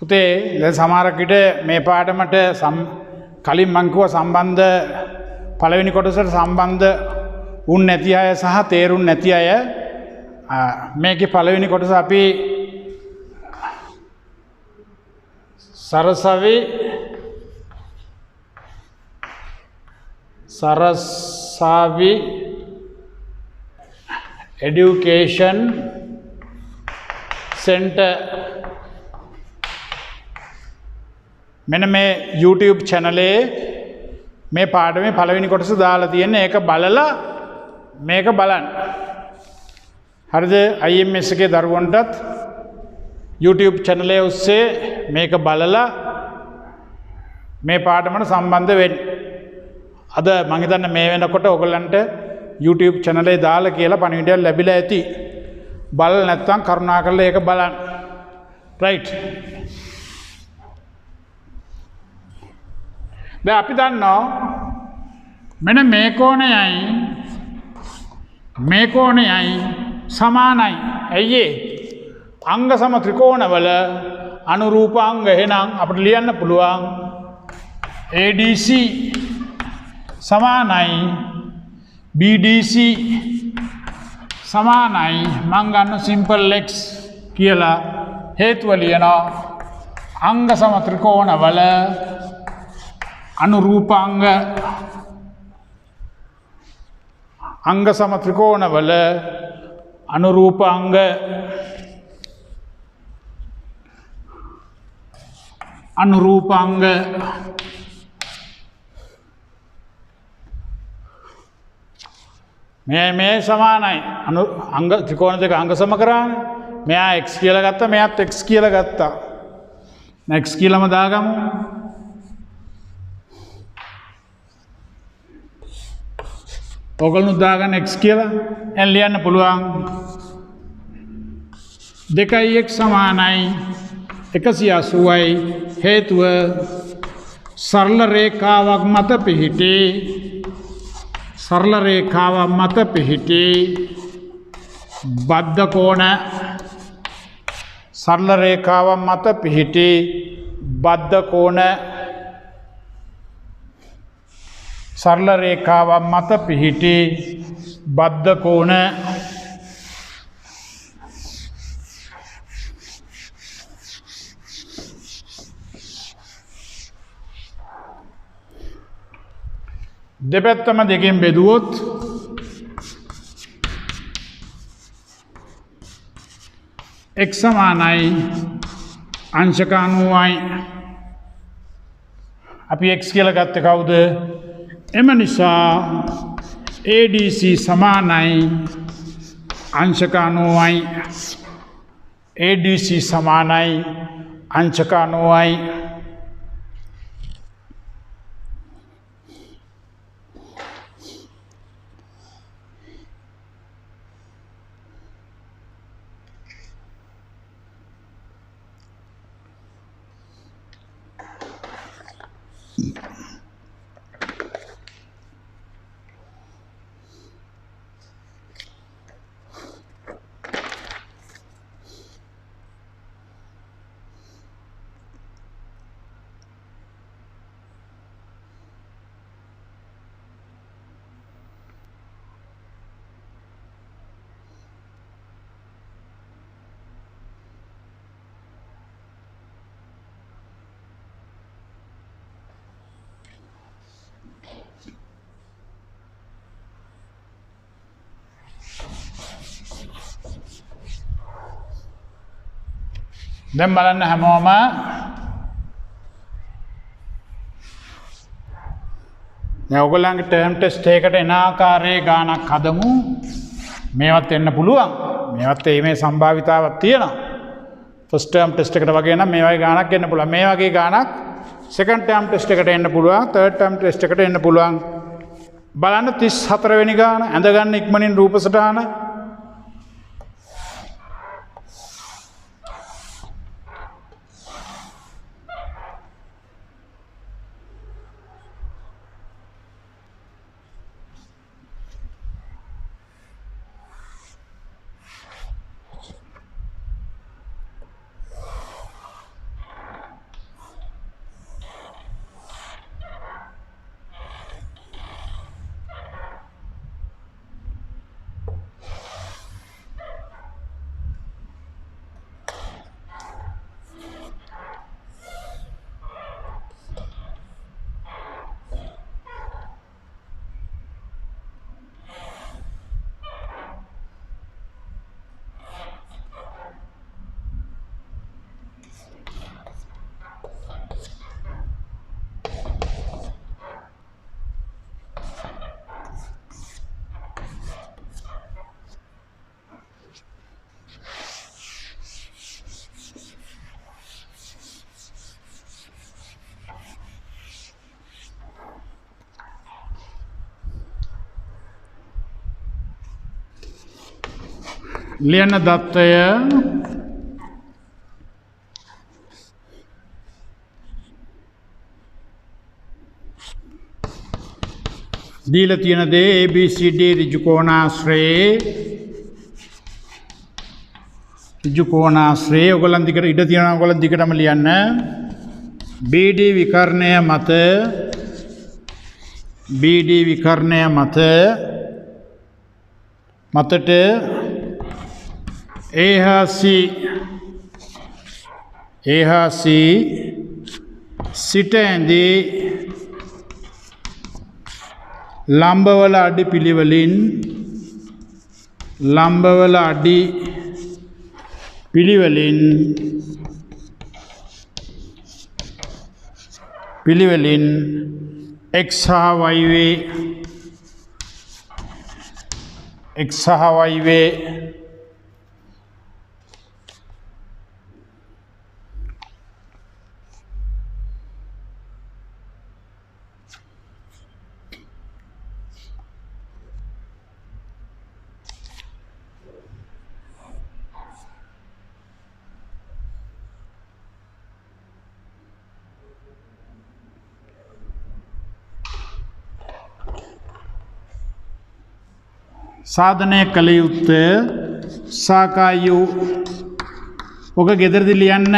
පුතේ දැන් සමහරකට මේ පාඩමට කලින් මං කිව්වා සම්බන්ධ පළවෙනි කොටසට සම්බන්ධ වුන් නැති අය සහ තේරුම් නැති අය මේකේ පළවෙනි කොටස අපි සරසවි education center මෙන්න මේ YouTube channel මේ පාඩමේ පළවෙනි කොටස දාලා තියෙන්නේ ඒක බලලා මේක බලන්න. හරිද? IMS එකේ දරුවන්ටත් YouTube channel එක ඔස්සේ මේක බලලා මේ පාඩමට සම්බන්ධ වෙන්න. අද මම හිතන්නේ මේ වෙනකොට ඔයගලන්ට YouTube channel එක දාලා කියලා පණිවිඩයක් ලැබිලා ඇති. බලලා නැත්නම් කරුණාකරලා ඒක බලන්න. right. දැන් අපි දන්නවා මෙන්න මේ කෝණයයි සමානයි. ඇයි ඒ? අංග සම ත්‍රිකෝණවල අනුරූපාංග එහෙනම් අපිට ලියන්න පුළුවන් ADC සමානයි BDC සමානයි මං ගන්න සිම්පල් x කියලා හේතුව ලියනවා අංග සම ත්‍රිකෝණවල අනුරූපාංග අංග සම ත්‍රිකෝණවල අනුරූපාංග මේ සමානයි අංග ත්‍රිකෝණ දෙක අංග සම කරානේ. මෙයා x කියලා ගත්තා මෙයාත් x කියලා ගත්තා. x කියලාම දාගමු. ඔයගොල්ලෝ දාගන්න x කියලා එන් ලියන්න පුළුවන් 2x සමානයි 180යි හේතුව සරල රේඛාවක් මත පිහිටි බද්ධ කෝණ සරල රේඛාවක් මත පිහිටි බද්ධ කෝණ සරල රේඛාවක් මත පිහිටි බද්ධ කෝණ දෙපැත්තම දෙකෙන් බෙදුවොත් x සමානයි අංශක 90යි. අපි x කියලා ගත්තේ කවුද? එම නිසා ADC සමානයි අංශක 90යි. ADC සමානයි අංශක 90යි. දැන් බලන්න හැමෝම දැන් ඔයගොල්ලන්ගේ ටර්ම් ටෙස්ට් එකකට එන ආකාරයේ ගාණක් හදමු. මේවත් එන්න පුළුවන්. මේවත් මේ සම්භාවිතාවක් තියෙනවා. ෆස්ට් ටර්ම් ටෙස්ට් එකට වගේ නම් මේ වගේ ගාණක් එන්න පුළුවන්. මේ වගේ ගාණක් සෙකන්ඩ් ටර්ම් ටෙස්ට් එකට එන්න පුළුවන්. තර්ඩ් ටර්ම් ටෙස්ට් එකට එන්න පුළුවන්. බලන්න 34 වෙනි ගාණ ඇඳගන්න ඉක්මනින් රූප සටහන. ලියන දත්තය දීලා තියෙන දේ ABCD ඍජු කෝණාශ්‍රයේ ඔයගොල්ලන් දිගට ඉඩ තියනවා ඔයගොල්ලන් දිගටම ලියන්න BD විකර්ණය මත මතට AHC සිට ඇඳේ ලම්බවල අඩි පිළිවෙලින් x සහ y වේ साधने कलयुक्त साकायु ओके ගෙදරදි ලියන්න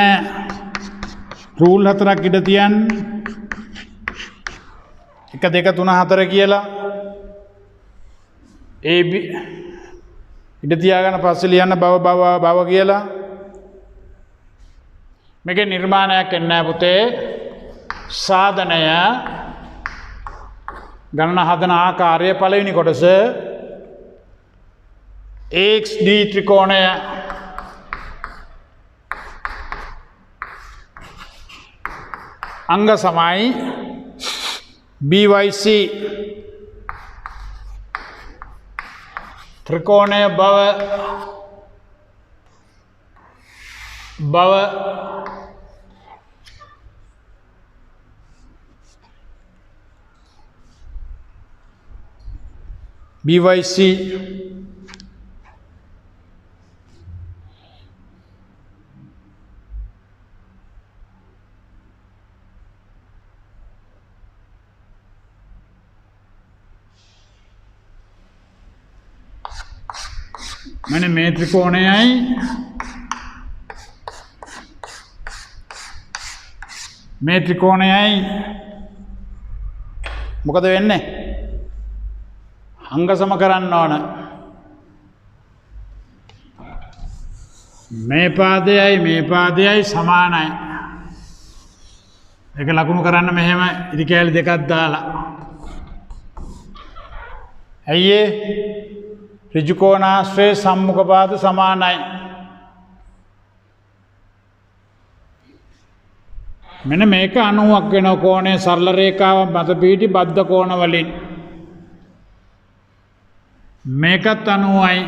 රූල් හතරක් ඉඩ තියන්න 1 2 3 4 කියලා AB ඉඩ තියාගෙන පස්සේ ලියන්න බව කියලා මේකේ නිර්මාණයක් එන්නේ පුතේ සාධනය ගණන හදන ආකාරය පළවෙනි කොටස AXD ත්‍රිකෝණය अंग समाई BYC त्रिकोणीय भव BYC मैंने මේ ත්‍රිකෝණයයි මොකද වෙන්නේ අංග සම කරන්න ඕන මේ පාදයයි සමානයි ඒක ලකුණු කරන්න මෙහෙම ඉරි කෑලි දෙකක් දාලා ඇයි ඍජු කෝණාශ්‍රයේ සම්මුඛ පාද සමානයි මෙන්න මේක 90ක් වෙන කෝණයේ සරල රේඛාව මත පිහිටි බද්ධ කෝණ වලින් මේකත් 90යි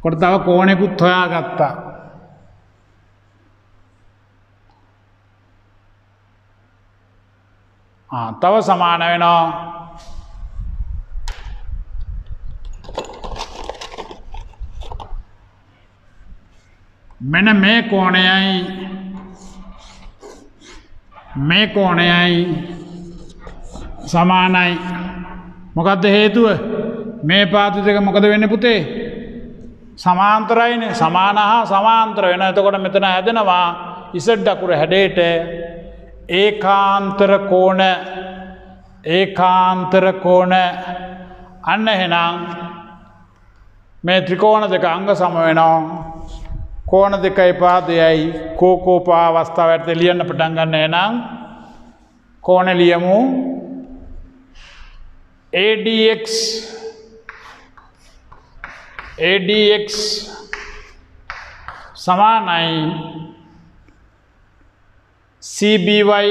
කොට තව කෝණෙකුත් හොයාගත්තා तव समान वेनो मैंने मे कोणे समानाई මොකද්ද හේතුව මේ පාද දෙක මොකද වෙන්නේ පුතේ සමාන්තරයිනේ සමාන හා සමාන්තර වෙන එතකොට මෙතන හැදෙනවා z අකුර හැඩයට ඒකාන්තර කෝණ අන්න එහෙනම් මේ ත්‍රිකෝණ දෙක අංග සම වෙනවා කෝණ දෙකයි පාදයයි කෝකෝපා අවස්ථාවට ලියන්න පටන් ගන්න එහෙනම් කෝණ ලියමු ADX සමානයි CBY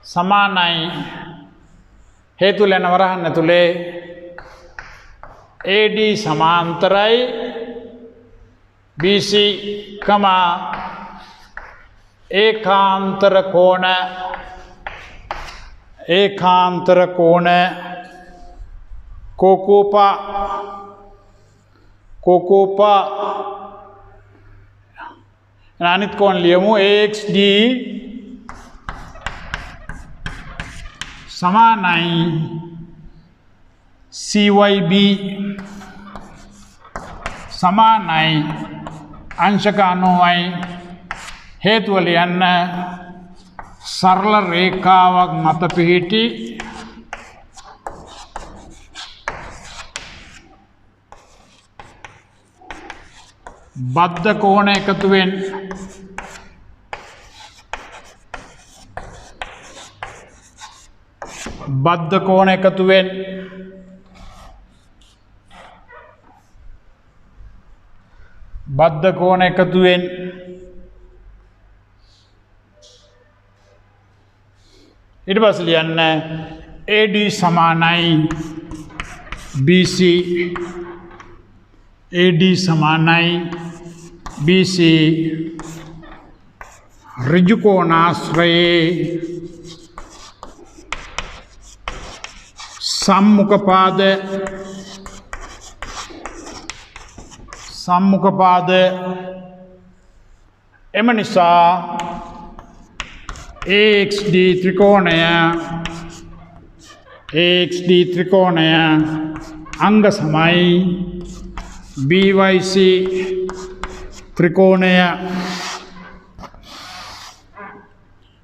समानाई हेतु लेना वरहन तुले AD समांतराई BC कमा एकांतर कोण ඒකාන්තර කෝණ කෝකෝපා කෝකෝපා අනිත් කෝණ ලියමු AXD සමානයි CYB සමානයි අංශක 90යි හේතුව ලියන්න සරල රේඛාවක් මත පිහිටි බද්ධ කෝණ එකතුවෙන් බද්ධ කෝණ එකතුවෙන් බද්ධ කෝණ එකතුවෙන් ඊට පස්සේ ලියන්න AD සමානයි BC AD සමානයි BC ඍජු කෝණාශ්‍රයේ සම්මුඛ පාද එම නිසා AXD ත්‍රිකෝණය අංග සමයි BYC ත්‍රිකෝණය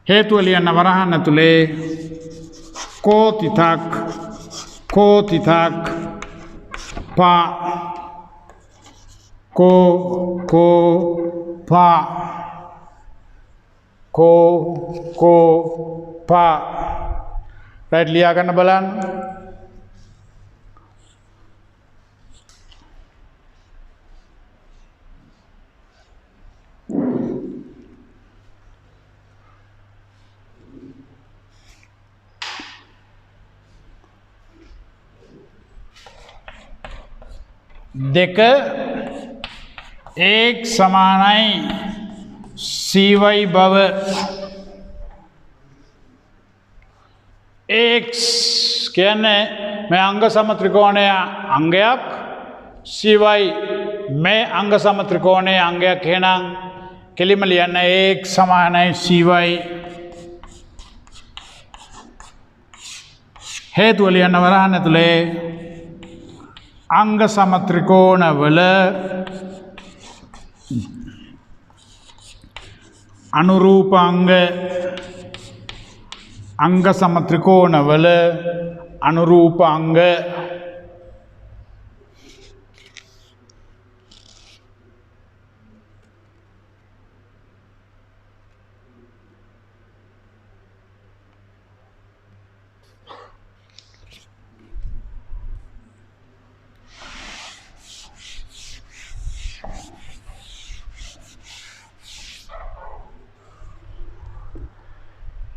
හේතුව ලියන්න වරහන් ඇතුලේ කෝතිතක් පා පා රයිට් ලියා ගන්න බලන්න දෙක एक සමානයි CY බව X කියන්නේ මේ අංග සම ත්‍රිකෝණය අංගයක් CY මේ අංග සම ත්‍රිකෝණයේ අංගයක් එහෙනම් කෙලිම ලියන්න X සමානයි CY හේතුව ලියන්න වරහන් ඇතුලේ අංග සම ත්‍රිකෝණවල අනුරූප අංග සම ත්‍රිකෝණවල අනුරූප අංග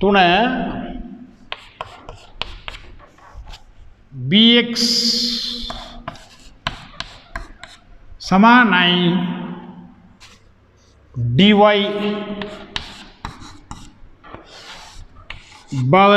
තුන BX සමානයි DY බව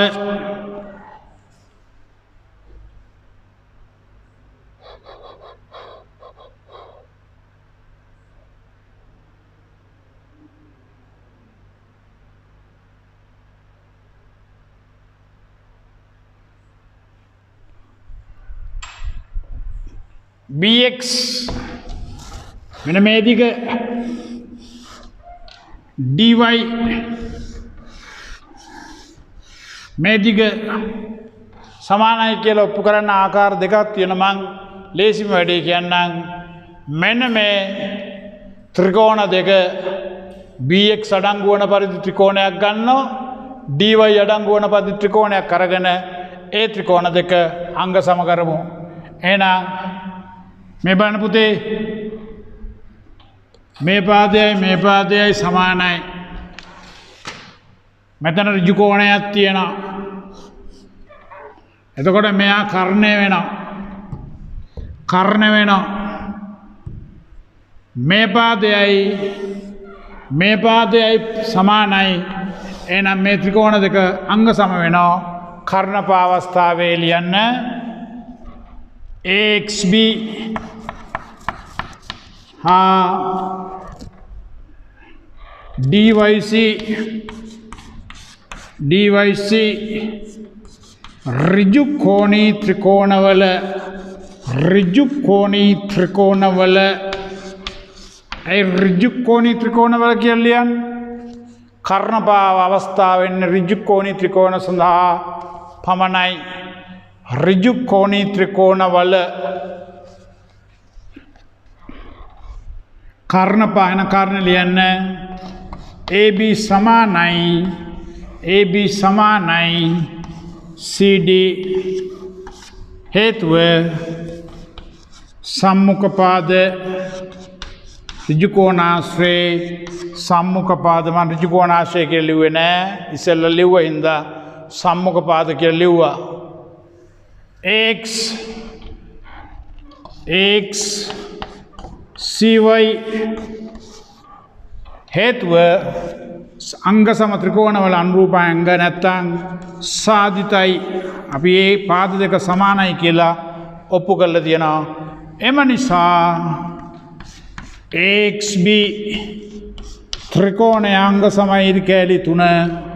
BX මෙන්න මේ දිග dy මේ දිග සමානයි කියලා ඔප්පු කරන්න ආකාර දෙකක් තියෙනවා. මං ලේසිම වැඩේ කියන්නම්. මෙන්න මේ ත්‍රිකෝණ දෙක BX අඩංගු වන පරිදි ත්‍රිකෝණයක් ගන්නවා. dy අඩංගු වන පරිදි ත්‍රිකෝණයක් අරගෙන ඒ ත්‍රිකෝණ දෙක අංග සම කරමු. එහෙනම් මේ බලන්න පුතේ මේ පාදයයි සමානයි. මෙතන ඍජු කෝණයක් තියෙනවා. එතකොට මෙයා කර්ණය වෙනවා. මේ පාදයයි සමානයි. එහෙනම් මේ ත්‍රිකෝණ දෙක අංග සම වෙනවා. කර්ණපා අවස්ථාවේ ලියන්න AXB හා DYC ඍජු කෝණී ත්‍රිකෝණවල ඒ ඍජු කෝණී ත්‍රිකෝණවල කියලා කර්ණපාව අවස්ථාවෙන් ඍජු කෝණී ත්‍රිකෝණ සඳහා පමණයි ඍජු කෝණී ත්‍රිකෝණවල කර්ණපායන කාරණ ලියන්න AB සමානයි CD හේතුව සම්මුඛ පාද ඍජුකෝණාශ්‍රේ සම්මුඛ පාද මම ඍජුකෝණාශ්‍රේ කියලා ලිව්වේ නෑ ඉස්සෙල්ලා ලිව්වා හින්දා සම්මුඛ පාද කියලා ලිව්වා X CY හේතුව අංග සම ත්‍රිකෝණවල අනුරූප අංග නැත්තම් සාධිතයි අපි මේ පාද දෙක සමානයි කියලා ඔප්පු කරලා තියෙනවා එම නිසා XB ත්‍රිකෝණයේ අංග සමයි කැලි 3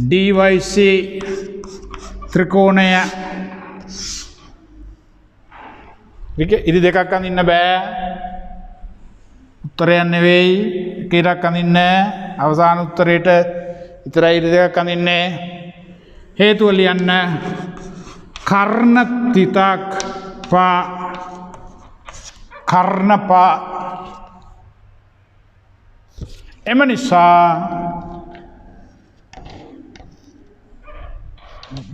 DYC ත්‍රිකෝණය ඉරි දෙකක් අඳින්න බෑ උත්තරයක් නෙවෙයි එකක් අඳින්න අවසාන උත්තරේට විතරයි ඉරි දෙකක් අඳින්නේ හේතුව ලියන්න කර්ණපා එම නිසා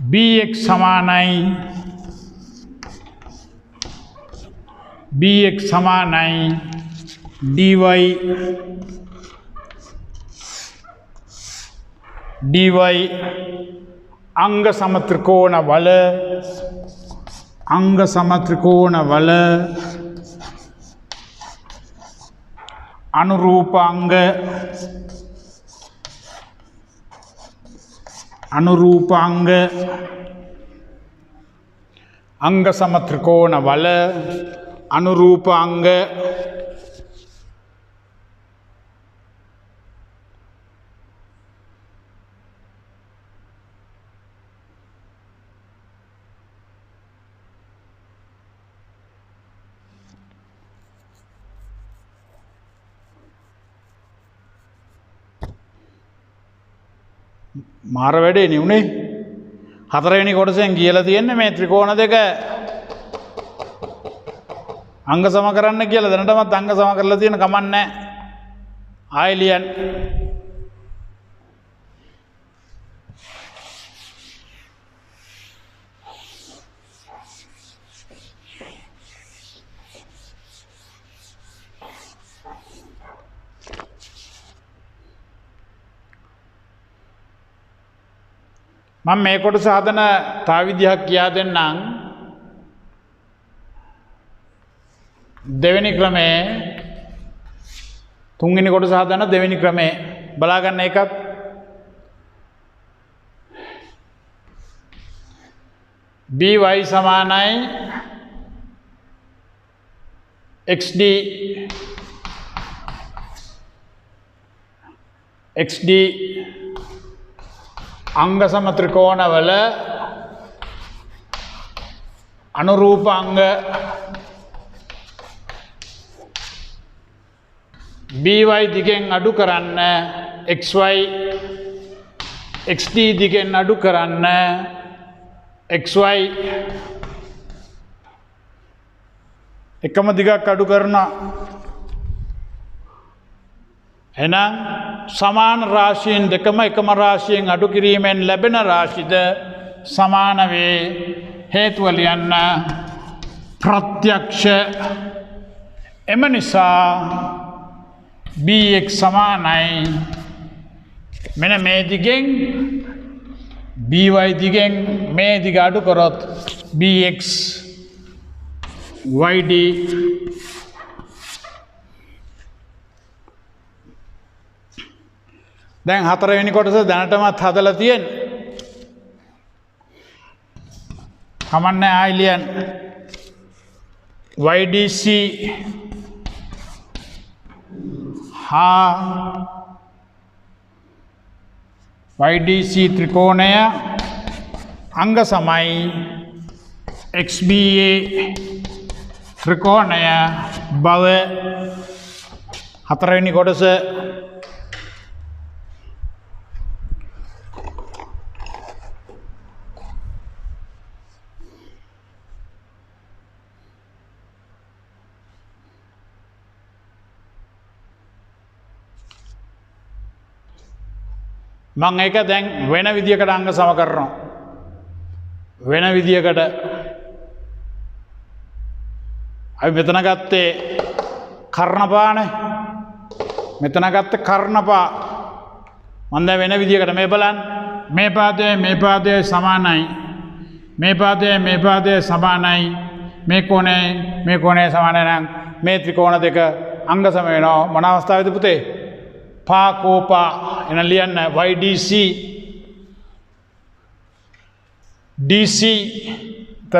BX සමානයි DY අංග සමත්‍රිකෝණවල අනුරූප අංග සමත්‍රිකෝණවල අනුරූප අංග මාර වැඩේ නෙවුනේ හතරවෙනි කොටසෙන් කියලා තියෙන්නේ මේ ත්‍රිකෝණ දෙක අංග සම කරන්න කියලා දැනටමත් අංග සම කරලා තියෙන කමක් නැහැ ආයෙ ලියන්න මම මේ කොටස හදන තව විදිහක් කියා දෙන්නම් දෙවෙනි ක්‍රමේ තුන්වෙනි කොටස හදන දෙවෙනි ක්‍රමේ බලා ගන්න එකත් BY සමානයි XD අංග සම ත්‍රිකෝණවල අනුරූප අංග BY දිගෙන් අඩු කරන්න XY XD දිගෙන් අඩු කරන්න XY එකම දිගක් අඩු කරනවා එහෙනම් සමාන රාශීන් දෙකම එකම රාශියෙන් අඩු කිරීමෙන් ලැබෙන රාශිද සමාන වේ හේතුව ලියන්න ප්‍රත්‍යක්ෂ එම නිසා BX සමානයි මෙන්න මේ දිගෙන් BY දිගෙන් මේ දිග අඩු කරොත් BX YD දැන් හතරවෙනි කොටස දැනටමත් හදලා තියෙන්නේ කමන්නේ ආයිලියන් YDC හා YDC ත්‍රිකෝණය අංග සමයි XBA ත්‍රිකෝණය බව හතරවෙනි කොටස මං ඒක දැන් වෙන විදියකට අංග සම කරනවා වෙන විදියකට අපි මෙතන ගත්තේ කර්ණපානේ මෙතන ගත්තේ කර්ණපා මම දැන් වෙන විදියකට මේ බලන්න මේ පාදයේ සමානයි මේ පාදයේ සමානයි මේ කෝණේ සමානයි නම් මේ ත්‍රිකෝණ දෙක අංග සම වෙනවා මොන අවස්ථාවේද පුතේ පාකෝපා එන ලියන්න YDC DC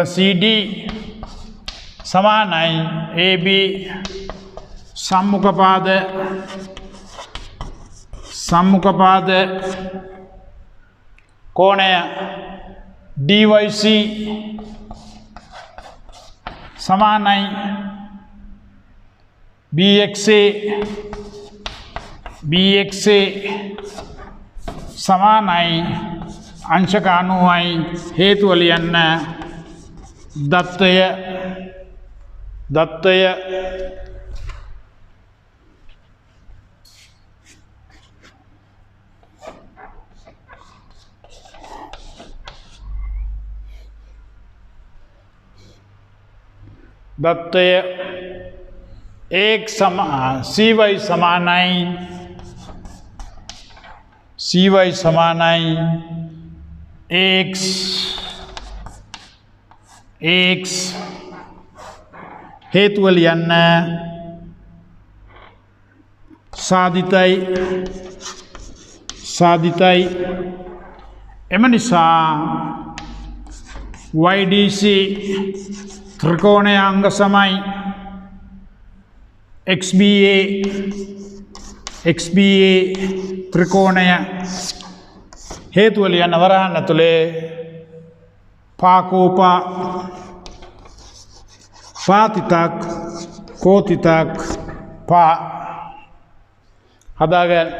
CD සමානයි AB සම්මුඛපාද කෝණය DYC සමානයි BXA සමානයි අංශක 90යි හේතුව ලියන්න දත්තය एक CY समानाई X हेतु लियन्न साधितයි එම නිසා YDC ත්‍රිකෝණය අංග සමයි XBA ත්‍රිකෝණය හේතුව ලියන්න වරහන් ඇතුලේ පාකෝපා පාතිතක් කෝතිතක් පා හදාගන්න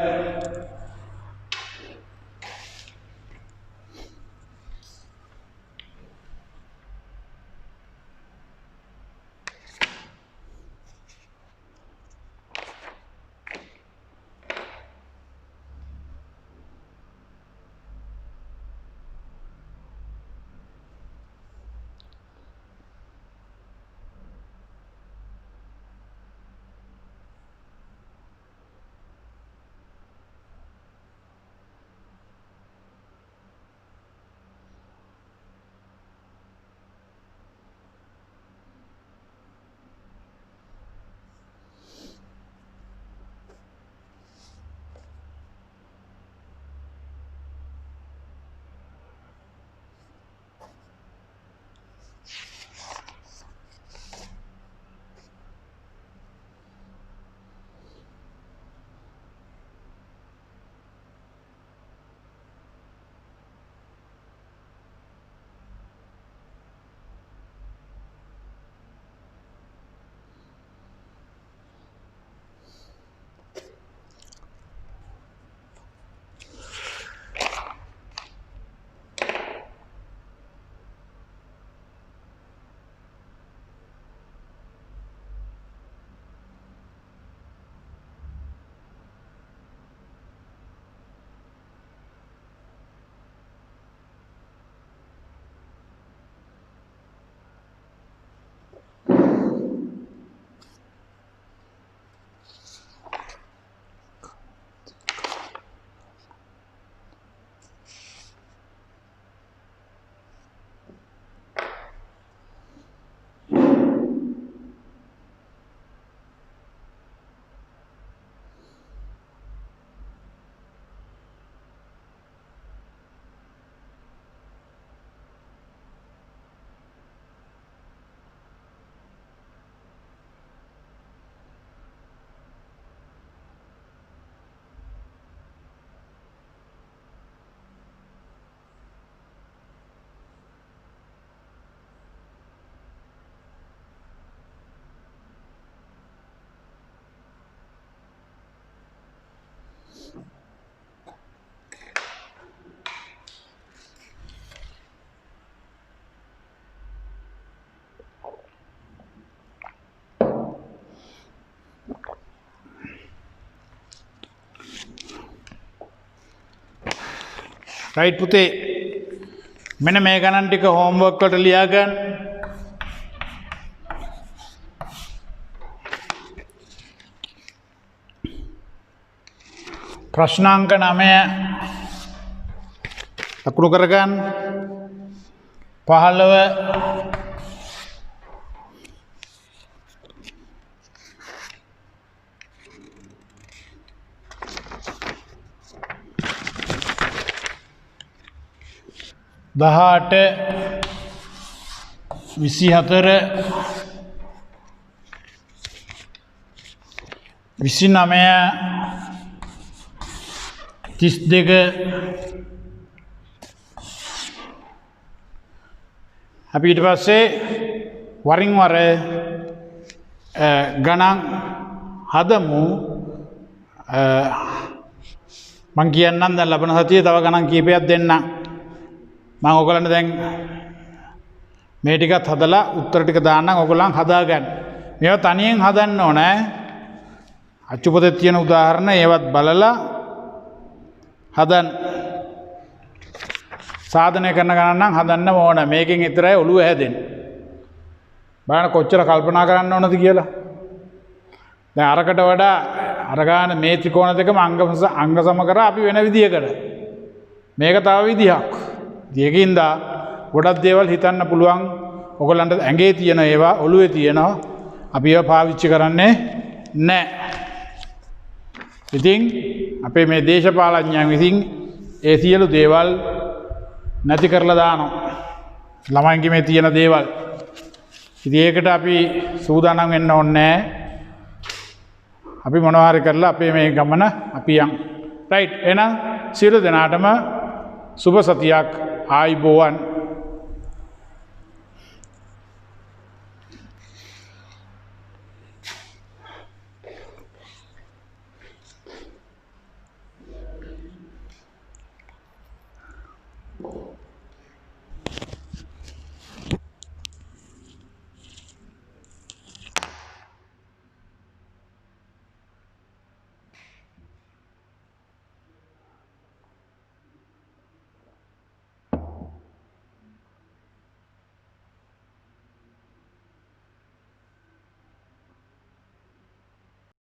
රයිට් පුතේ මෙන්න මේ ගණන් ටික හෝම්වර්ක් වලට ලියා ගන්න. ප්‍රශ්නාංක 9 ලකුණු කරගන්න. 15 18 24 29 32 අපි ඊට පස්සේ වරින් වර ගණන් හදමු. මං කියන්නම් දැන් ලබන සතියේ තව ගණන් කීපයක් දෙන්නම්. මම ඔයගලන්ට දැන් මේ ටිකත් හදලා උත්තර ටික දාන්නම්. ඔයගලන් හදාගන්න. මේවා තනියෙන් හදන්න ඕනේ. අච්චු පොතේ තියෙන උදාහරණ ඒවත් බලලා හදන්න. සාධනය කරන ගණන් නම් හදන්න ඕන. මේකෙන් විතරයි ඔළුව හැදෙන්නේ. බලන්න කොච්චර කල්පනා කරන්න ඕනද කියලා. දැන් අරකට වඩා අර ගන්න මේ ත්‍රිකෝණ දෙකම අංග සම කරා අපි වෙන විදියකට. මේක තව විදිහක්. ඒකින්ද ගොඩක් දේවල් හිතන්න පුළුවන්. ඔයගලන්ට ඇඟේ තියෙන ඒවා ඔළුවේ තියෙනවා. අපි ඒවා පාවිච්චි කරන්නේ නැහැ. ඉතින් අපේ මේ දේශපාලඥයන් විසින් ඒ සියලු දේවල් නැති කරලා දානවා. ළමයින්ගේ මේ තියෙන දේවල්. ඉතින් ඒකට අපි සූදානම් වෙන්න ඕනේ. අපි මොනවා හරි කරලා අපේ මේ ගමන අපි යන්. රයිට්. එහෙනම් සියලු දෙනාටම සුබ සතියක්. ආයුබෝවන්.